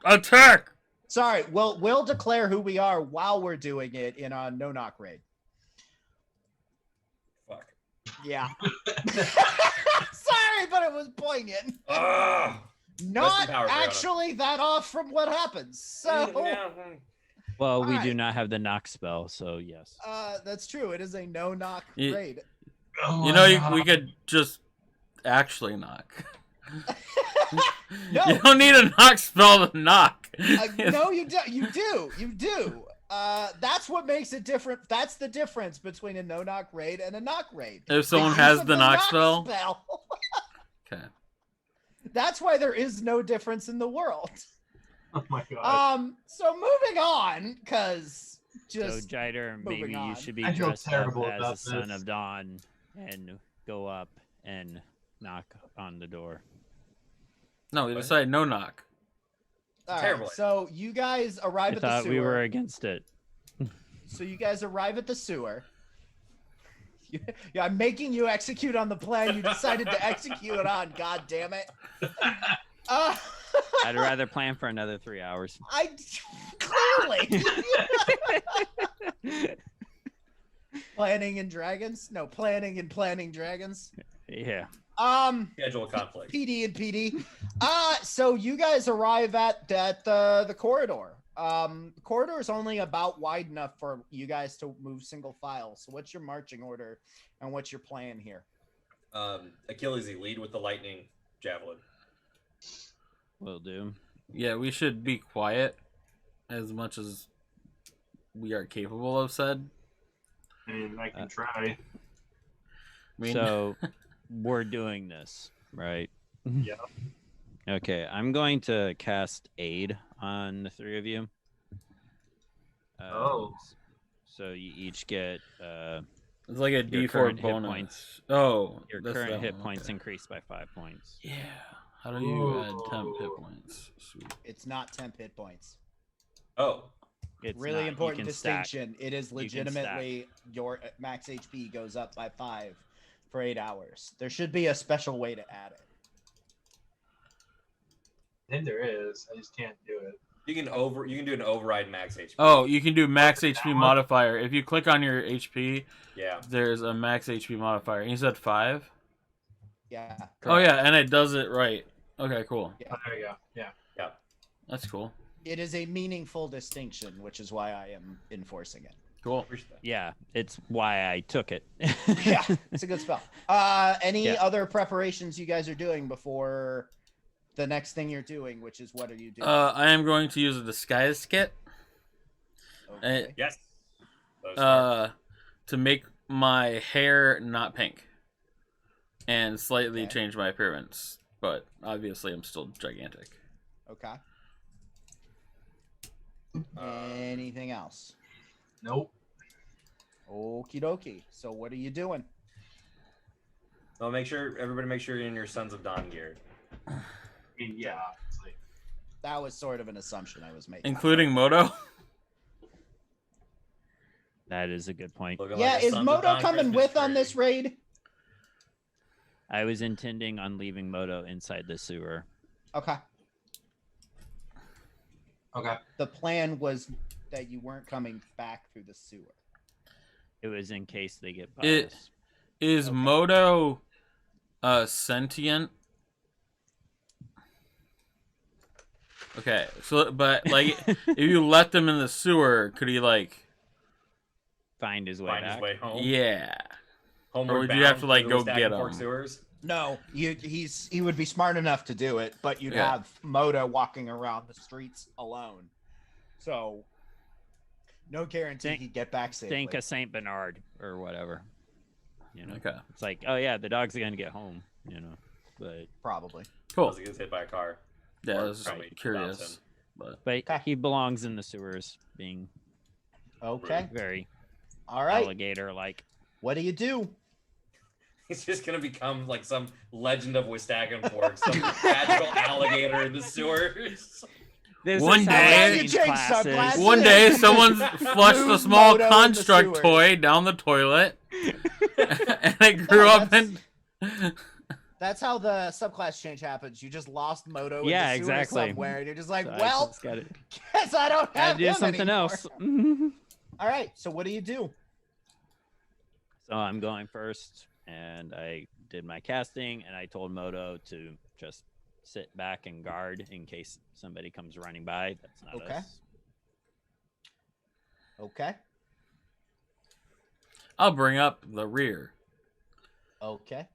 attack! Sorry, we'll declare who we are while we're doing it in a no-knock raid. Fuck. Yeah. Sorry, but it was poignant. Not actually that off from what happens. So. Well, we do not have the knock spell, so yes. That's true. It is a no-knock raid. We could just actually knock. No. You don't need a knock spell to knock. No, you do. You do. That's what makes it different. That's the difference between a no-knock raid and a knock raid. If someone has the knock spell? Okay. That's why there is no difference in the world. Oh my god. So moving on, because So Jider, maybe on. you should be I feel dressed up terrible as about the Son this. of Dawn and go up and knock on the door. No, we decided no knock. all right, Terrible. so you guys arrive I at the thought sewer. we were against it. So you guys arrive at the sewer. Yeah, I'm making you execute on the plan you decided to execute on. God damn it! I'd rather plan for another 3 hours. I clearly planning and dragons. No, planning and planning dragons. Yeah. Schedule conflict. PD and PD. So you guys arrive at the corridor. The corridor is only about wide enough for you guys to move single file. So what's your marching order and what's your plan here? Achilles, lead with the lightning javelin. Will do. Yeah, we should be quiet as much as we are capable of said. I mean, I can try. I mean, So we're doing this, right? Yeah. Okay, I'm going to cast aid on the three of you. Oh. So you each get it's like a your D4 current hit bonus. points. Oh, your that's current that hit one, points okay. increased by 5 points. Yeah. How do you add temp hit points? Sweet. It's not temp hit points. Oh, It's Really not- you important can stack. distinction. It is can legitimately your max HP goes up by 5 for 8 hours. There should be a special way to add it. I think there is. I just can't do it. you can do an override max HP. Oh, you can do max HP modifier. If you click on your HP, Yeah. there's a max HP modifier. You said 5? Yeah. Oh yeah, and it does it right. Okay, cool. Oh, there you go. Yeah. That's cool. It is a meaningful distinction, which is why I am enforcing it. Cool. Yeah, it's why I took it. Yeah, it's a good spell. Any Yeah. other preparations you guys are doing before the next thing you're doing, which is what are you doing? I am going to use a disguise kit. Okay. Yes. Those are- To make my hair not pink. And slightly Okay. change my appearance. But obviously I'm still gigantic. Okay. Anything else? Nope. Okie dokie. So what are you doing? Well, everybody make sure you're in your Sons of Dawn gear. I mean, yeah, obviously. That was sort of an assumption I was making. Including Moto? That is a good point. Looking Yeah, like a is Sons of Moto Dawn coming Christmas with on tree. this raid? I was intending on leaving Moto inside the sewer. Okay. Okay. The plan was that you weren't coming back through the sewer. It was in case they get by It- us. Is Okay. Moto sentient? Okay, so but like if you let them in the sewer, could he like Find his way Find back. his way home. yeah. Homeward Or would you have bound to, like, through go the get Staggen Fork him? Sewers. No, he would be smart enough to do it, but you'd Yeah. have Moto walking around the streets alone. So no guarantee Think- he'd get back safely. Think of Saint Bernard or whatever. You know, Okay. it's like, oh yeah, the dog's gonna get home. You know, but Probably. Cool. Unless he gets hit by a car. Yeah, I Or was probably just curious. Dobson. But Okay. he belongs in the sewers, being Okay. very All right. alligator-like. What do you do? He's just gonna become like some legend of Staggen, some magical alligator in the sewers. This One is how day- I You change change classes. sunglasses. one day someone's flushed a Move small Moto in the construct sewers. toy down the toilet, and I grew No, up in. That's how the subclass change happens. You just lost Moto Yeah, in the sewer exactly. somewhere, and you're just like, So I well, just gotta guess I don't have do him something anymore. else. All right. So what do you do? So I'm going first, and I did my casting, and I told Moto to just sit back and guard in case somebody comes running by. That's not Okay. us. Okay. I'll bring up the rear. Okay.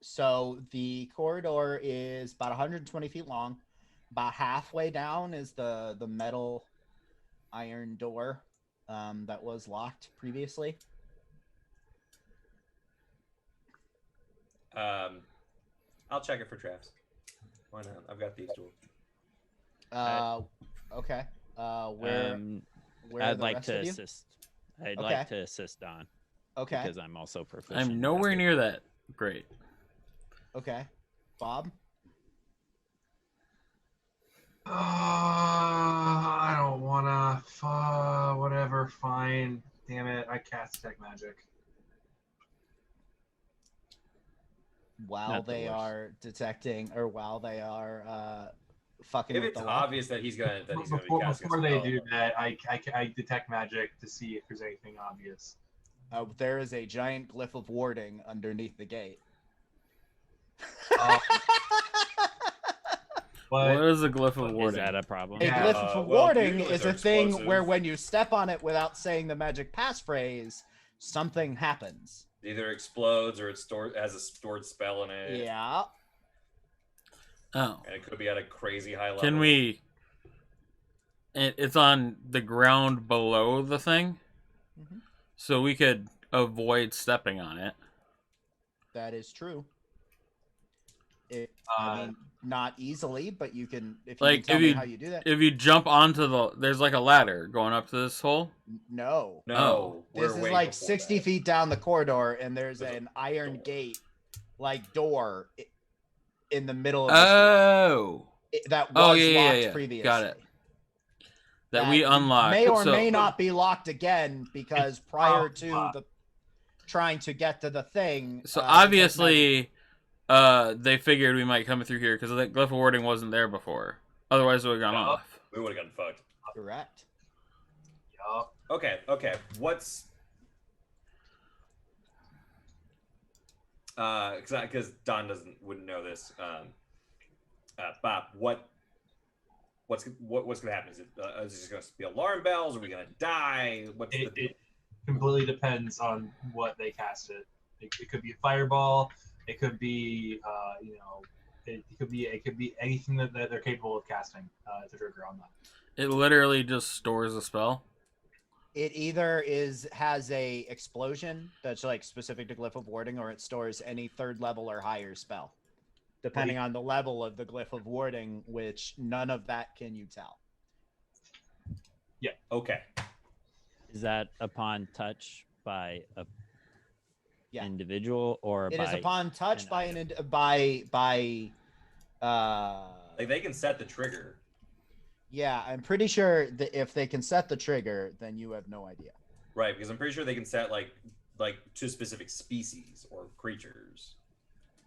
So the corridor is about 120 feet long. About halfway down is the metal iron door that was locked previously. I'll check it for traps. Why not? I've got these tools. Okay. Where I'd the like rest to of you? assist. I'd like to assist Don. Okay. Because I'm also proficient. I'm nowhere near that. Great. Okay. Bob? I don't wanna. Whatever. Fine. Damn it! I cast detect magic. While they are detecting, or while they are fucking If with it's the lock? obvious that he's gonna be casting Before a they spell, do that, I detect magic to see if there's anything obvious. There is a giant glyph of warding underneath the gate. What is a glyph of warding? Is that a problem? A glyph of warding usually is they're a thing explosive. where when you step on it without saying the magic passphrase, something happens. It either explodes or it has a stored spell in it. Yeah. Oh. And it could be at a crazy high level. Can we... It's on the ground below the thing? Mm-hmm. So we could avoid stepping on it. That is true. I mean, not easily, but you can. If you can tell me how you do that. If you jump onto the, there's like a ladder going up to this hole. No. No. This is like 60 feet down the corridor, and there's an iron gate, like door, in the middle of the street. That was locked previously. Got it. That we unlocked. May or may not be locked again because prior to the trying to get to the thing. So obviously, they figured we might come through here because the glyph of warding wasn't there before. Otherwise, we would have gone off. We would have gotten fucked. Correct. Yup. Okay. What's because Don wouldn't know this. Bob, what's gonna happen? Is it just gonna be alarm bells? Are we gonna die? It completely depends on what they cast it. It could be a fireball. It could be it could be anything that they're capable of casting to trigger on that. It literally just stores a spell. It either has a explosion that's like specific to glyph of warding, or it stores any 3rd level or higher spell, depending on the level of the glyph of warding, which none of that can you tell. Yeah. Okay. Is that upon touch by a individual or it by is upon touch by like they can set the trigger. Yeah, I'm pretty sure that if they can set the trigger, then you have no idea. Right, because I'm pretty sure they can set like to specific species or creatures.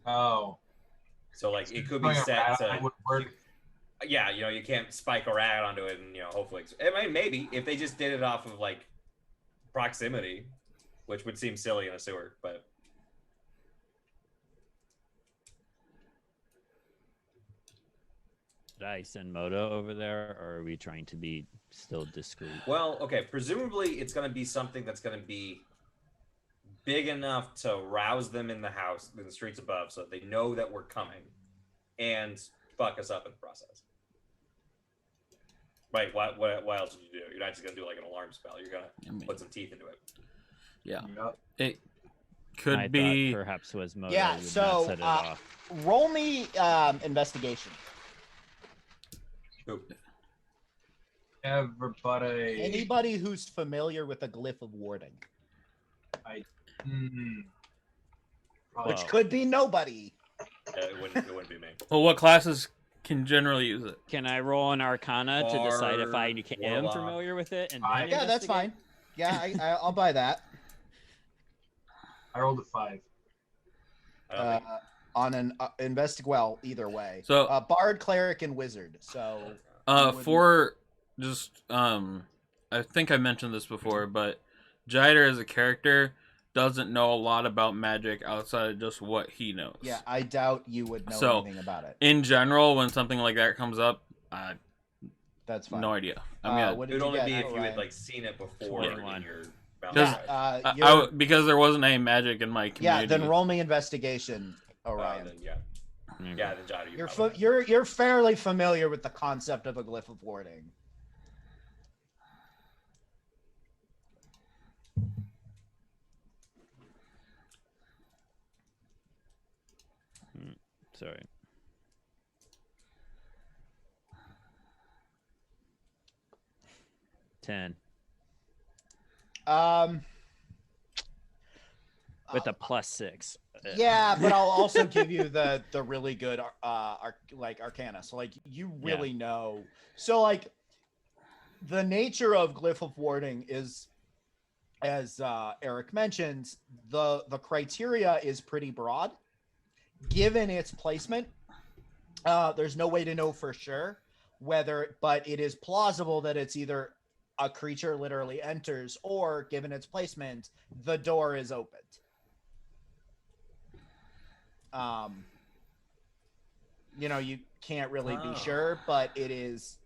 Oh. So like it could be set to. Yeah, you can't spike a rat onto it, and hopefully. I mean, maybe if they just did it off of like proximity, which would seem silly in a sewer, but. Did I send Moto over there, or are we trying to be still discreet? Well, okay. Presumably, it's going to be something that's going to be big enough to rouse them in the house, in the streets above, so that they know that we're coming, and fuck us up in the process. Right? What else would you do? You're not just going to do like an alarm spell. You're going to put some teeth into it. Yeah. Yep. It could be. Perhaps was Moto. Yeah. So set it off. roll me investigation. Who? Everybody. Anybody who's familiar with the glyph of warding. Which could be nobody. It wouldn't be me. Well, what classes can generally use it? Can I roll an Arcana to decide if I am Warlock. familiar with it? And Yeah, that's fine. Yeah, I'll buy that. I rolled a 5. On an well, either way. So bard, cleric, and wizard. So for just I think I mentioned this before, but Jider as a character doesn't know a lot about magic outside of just what he knows. Yeah, I doubt you would know anything about it. In general, when something like that comes up, that's fine. No idea. It would only be if you had like seen it before in your because there wasn't any magic in my community. Yeah, then roll me investigation, Orion. Then Jider, you're fairly familiar with the concept of a glyph of warding. Sorry. $10. With a +6. Yeah, but I'll also give you the really good Arcana. So like you really know. So like the nature of Glyph of Warding is, as Eric mentioned, the criteria is pretty broad. Given its placement, there's no way to know for sure whether, but it is plausible that it's either a creature literally enters or, given its placement, the door is opened. You know, you can't really be sure, but it is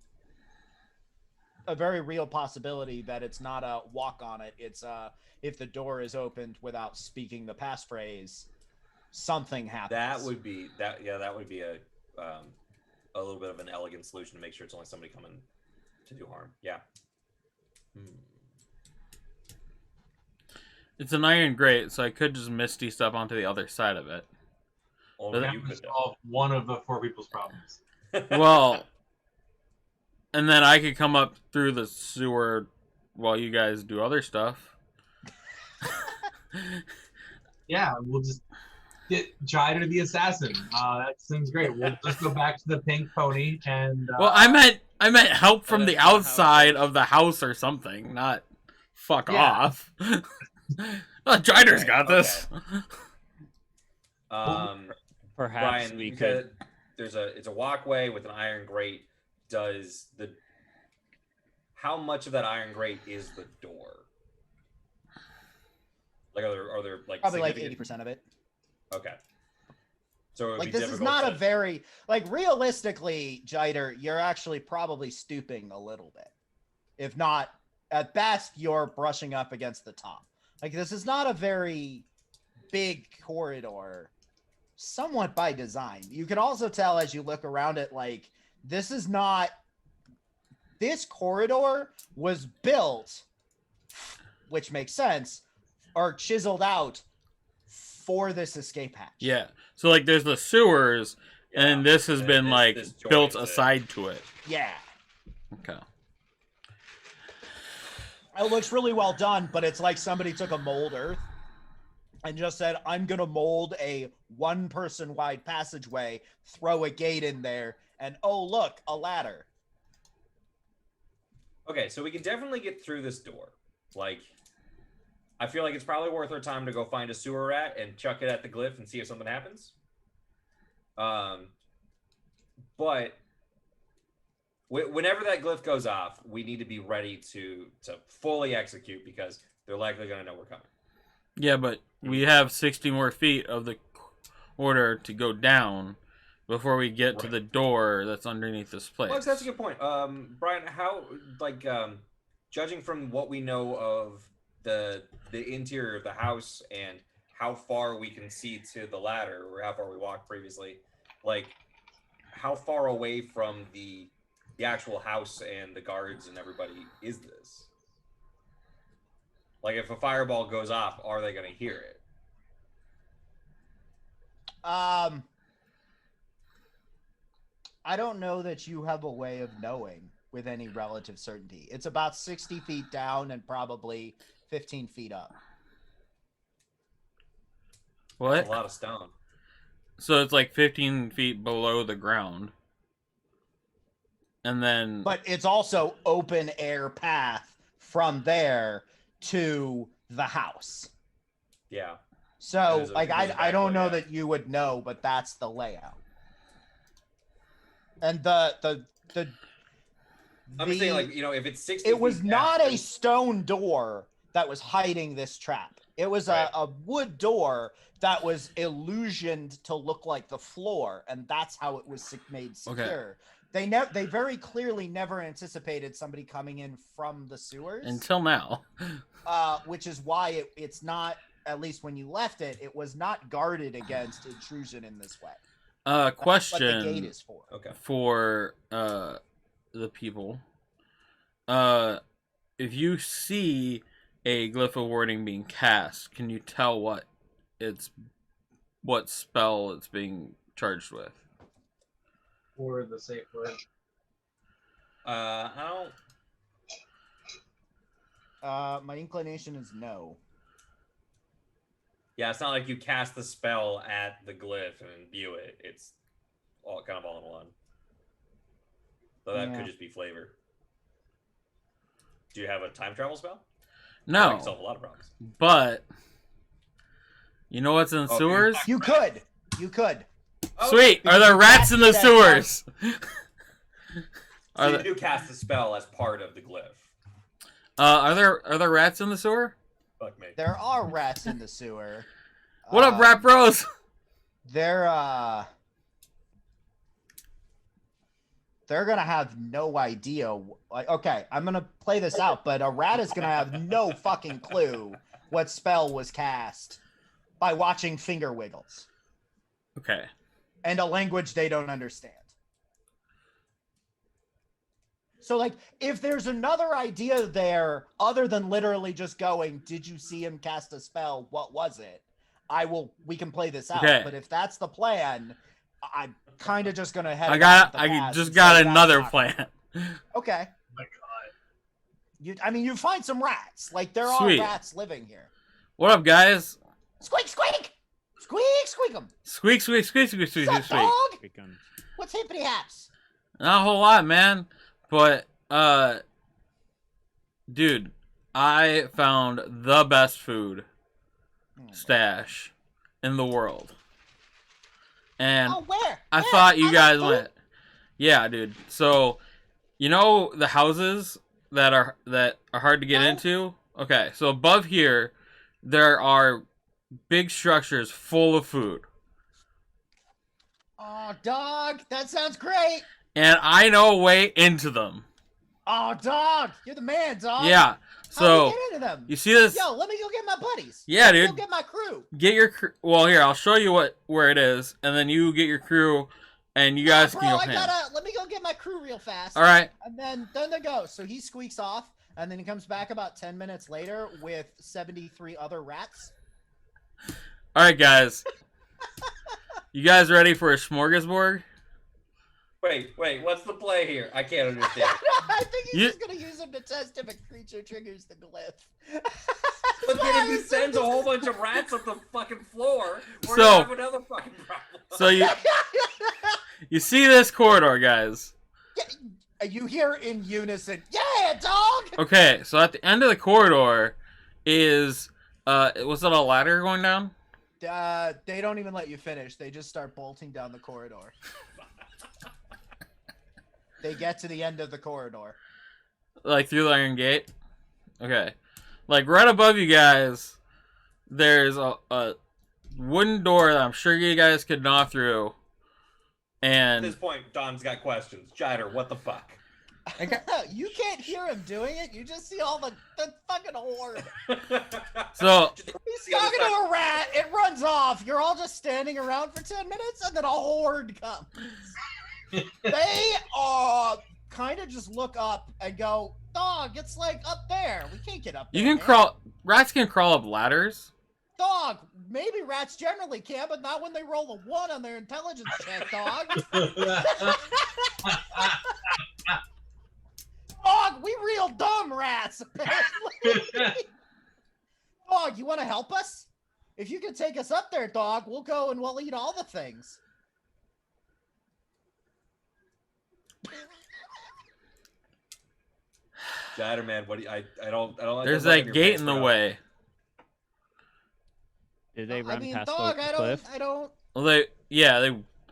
a very real possibility that it's not a walk on it. It's if the door is opened without speaking the passphrase, something happens. That would be that would be a little bit of an elegant solution to make sure it's only somebody coming to do harm. Yeah. It's an iron grate, so I could just misty step onto the other side of it. That would solve one of the 4 people's problems. Well, and then I could come up through the sewer while you guys do other stuff. Yeah, we'll just get Jider the assassin. That seems great. We'll just go back to the pink pony and. Well, I meant help from the outside of the house or something, not fuck off. Jider's got this. Perhaps Brian, we could. It's a walkway with an iron grate. How much of that iron grate is the door? Like, are there like probably like 80% of it? Okay. So like this is not a very realistically, Jider, you're actually probably stooping a little bit. If not, at best, you're brushing up against the top. Like this is not a very big corridor, somewhat by design. You can also tell as you look around it, like this corridor was built, which makes sense, or chiseled out for this escape hatch. Yeah. So like there's the sewers, and this has been this built aside to it. Yeah. Okay. It looks really well done, but it's like somebody took a mold earth and just said, I'm going to mold a 1-person wide passageway, throw a gate in there, and oh, look, a ladder. Okay, so we can definitely get through this door. Like, I feel like it's probably worth our time to go find a sewer rat and chuck it at the glyph and see if something happens. But whenever that glyph goes off, we need to be ready to fully execute because they're likely going to know we're coming. Yeah, but we have 60 more feet of the order to go down before we get to the door that's underneath this place. Well, that's a good point. Brian, how, judging from what we know of the interior of the house and how far we can see to the ladder or how far we walked previously, like, how far away from the actual house and the guards and everybody is this? Like, if a fireball goes off, are they going to hear it? I don't know that you have a way of knowing with any relative certainty. It's about 60 feet down and probably 15 feet up. What? That's a lot of stone. So it's like 15 feet below the ground. And then... But it's also open air path from there to the house. Yeah. So, I don't know that you would know, but that's the layout. And I'm saying, if it's 60 it was feet not down, a stone door that was hiding this trap. It was a wood door that was illusioned to look like the floor, and that's how it was made secure. Okay. They very clearly never anticipated somebody coming in from the sewers. Until now. Which is why it's not, at least when you left it, it was not guarded against intrusion in this way. Question what the gate is for. Okay. For the people. If you see a glyph of warding being cast, can you tell what spell it's being charged with? For the safe word. I don't. My inclination is no. Yeah, it's not like you cast the spell at the glyph and imbue it. It's all kind of all in one. So that could just be flavor. Do you have a time travel spell? No. That could solve a lot of problems. But you know what's in the sewers? You could. You could. Sweet. Are there rats in the sewers? So you do cast the spell as part of the glyph. Are there rats in the sewer? Fuck me. There are rats in the sewer. What up, rat bros? They're gonna have no idea. Like, okay, I'm gonna play this out, but a rat is gonna have no fucking clue what spell was cast by watching finger wiggles. Okay. And a language they don't understand. So, like, if there's another idea there other than literally just going, did you see him cast a spell? What was it? We can play this out. Okay. But if that's the plan, I'm kind of just going to head. I just got another plan. Okay. Oh my god. You find some rats. Like, there Sweet. are rats living here. What up, guys? Squeak, squeak! Squeak, squeak 'em. Squeak, squeak, squeak, squeak, squeak, What's squeak. up, dog? What's hippity haps? Not a whole lot, man. But, dude, I found the best food stash in the world. And where? I thought you guys went. Yeah, dude. So, you know the houses that are hard to get into? Okay, so above here, there are big structures full of food. Oh, dog, that sounds great. And I know a way into them. Oh, dog, you're the man, dog. Yeah. How do So we get into them? you see this? Yo, let me go get my buddies. Yeah, Let me dude. go get my crew. Get your crew. Well, here, I'll show you where it is, and then you get your crew, and you guys can go ham. Let me go get my crew real fast. All right. And then they go. So he squeaks off, and then he comes back about 10 minutes later with 73 other rats. All right, guys. You guys ready for a smorgasbord? Wait, what's the play here? I can't understand. I think he's just going to use him to test if a creature triggers the glyph. But then if he sends a whole bunch of rats up the fucking floor, we're So- gonna have another fucking problem. So you see this corridor, guys. You hear in unison, yeah, dog! Okay, so at the end of the corridor is, was it a ladder going down? They don't even let you finish. They just start bolting down the corridor. They get to the end of the corridor. Like through the iron gate? Okay. Like right above you guys, there's a wooden door that I'm sure you guys could gnaw through. And At this point, Don's got questions. Jider, what the fuck? You can't hear him doing it. You just see all the fucking horde. so He's talking to a rat. It runs off. You're all just standing around for 10 minutes, and then a horde comes. They kind of just look up and go, dog, it's like up there. We can't get up there. you can man. crawl. Rats can crawl up ladders. Dog, maybe rats generally can, but not when they roll a 1 on their intelligence check, dog. Dog, we real dumb rats, apparently. Dog, you want to help us? If you can take us up there, dog, we'll go and we'll eat all the things. Jider, man, what do you, I don't like There's that look on that your gate face, in the bro. way. Did they run past dog, the cliff? I don't. Well,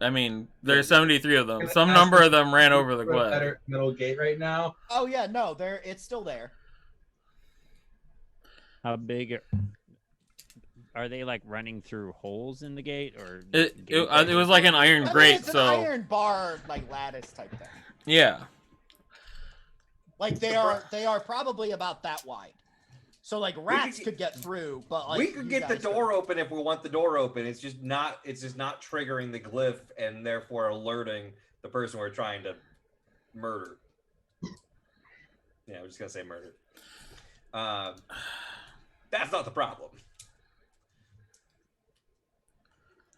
I mean, there's 73 of them. Some number of them ran over the cliff. Better metal gate right now. Oh yeah, no, it's still there. How big are they? Like running through holes in the gate, or It was like an iron I mean, grate, it's so an iron bar, like lattice type thing. yeah. Like they are probably about that wide. So like rats could get through, but like we could get the door open if we want the door open. It's just not triggering the glyph and therefore alerting the person we're trying to murder. Yeah, we're just gonna say murder. That's not the problem.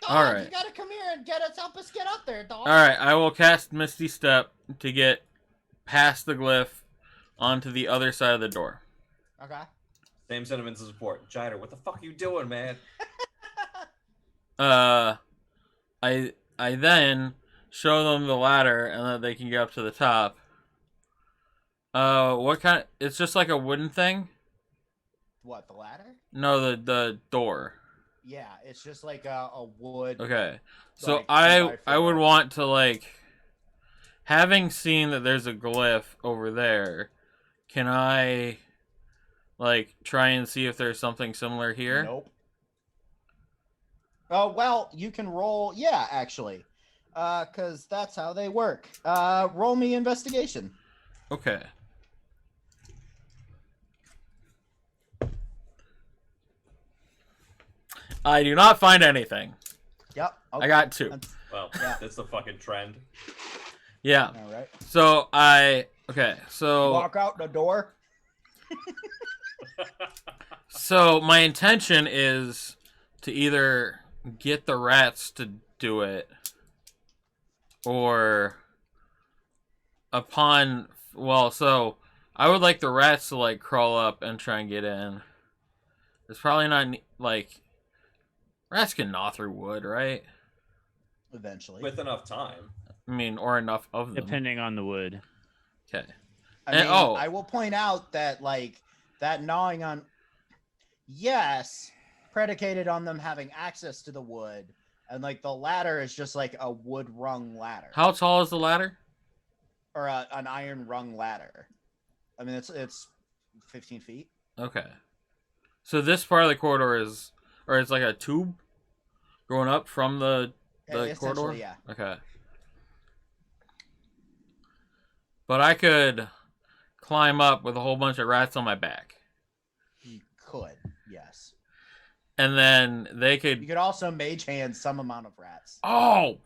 Dog, All right. You gotta come here and help us get up there, dog. All right, I will cast Misty Step to get past the glyph onto the other side of the door. Okay. Same sentiments of support. Jider, what the fuck are you doing, man? I then show them the ladder and that they can get up to the top. What kind? It's just like a wooden thing. What, the ladder? No, the door. Yeah, it's just like a wood. Okay, so like, I would want to, like, having seen that there's a glyph over there, can I, like, try and see if there's something similar here? Nope. Oh, well, you can roll. Yeah, actually, because that's how they work. Roll me investigation. Okay. I do not find anything. Yep. Okay. I got 2. Well, Yeah. that's the fucking trend. Yeah. All right. So so Walk out the door. so my intention is to either get the rats to do it, or so I would like the rats to, like, crawl up and try and get in. It's probably not, like, rats can gnaw through wood, right? Eventually. With enough time. I mean, or enough of them. Depending on the wood. Okay. I mean, oh. I will point out that, like, that gnawing on, yes, predicated on them having access to the wood, and, like, the ladder is just like a wood rung ladder. How tall is the ladder? Or an iron rung ladder. I mean, it's 15 feet. Okay. So this part of the corridor is, or it's like a tube going up from the corridor? Yeah. Okay. But I could climb up with a whole bunch of rats on my back. You could, yes. And then they You could... could also mage hand some amount of rats. Oh!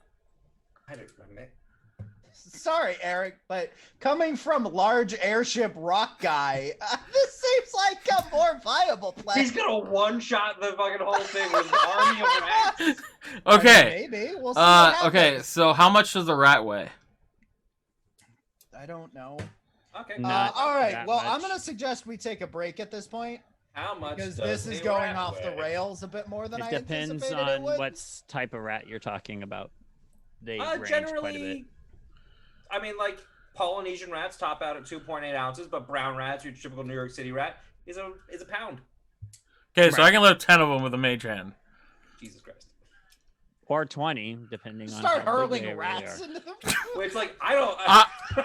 Sorry, Eric, but coming from large airship rock guy, this seems like a more viable plan. He's gonna one-shot the fucking whole thing with an army of rats. Okay. Maybe. We'll see what happens. Okay, so how much does the rat weigh? I don't know. Okay. Not all right. that Well, much. I'm going to suggest we take a break at this point. How much Because does this is a going rat off the weigh? rails a bit more than I It depends anticipated it on would. what type of rat you're talking about. They range quite a bit. Generally, I mean, like, Polynesian rats top out at 2.8 ounces, but brown rats, your typical New York City rat, is a pound. Okay, so I can lift 10 of them with a mage hand. Jesus Christ. Or 20, depending on Start how big hurling they really rats are. into the Which, like, I don't...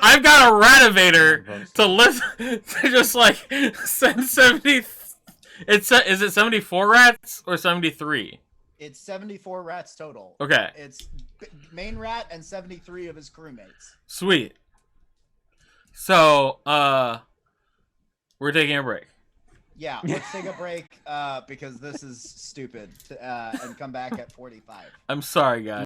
I've got a rativator to lift, to just, like, send 70... Is it 74 rats or 73? It's 74 rats total. Okay. It's main rat and 73 of his crewmates. Sweet. So, we're taking a break. Yeah, let's take a break because this is stupid and come back at 45. I'm sorry, guys.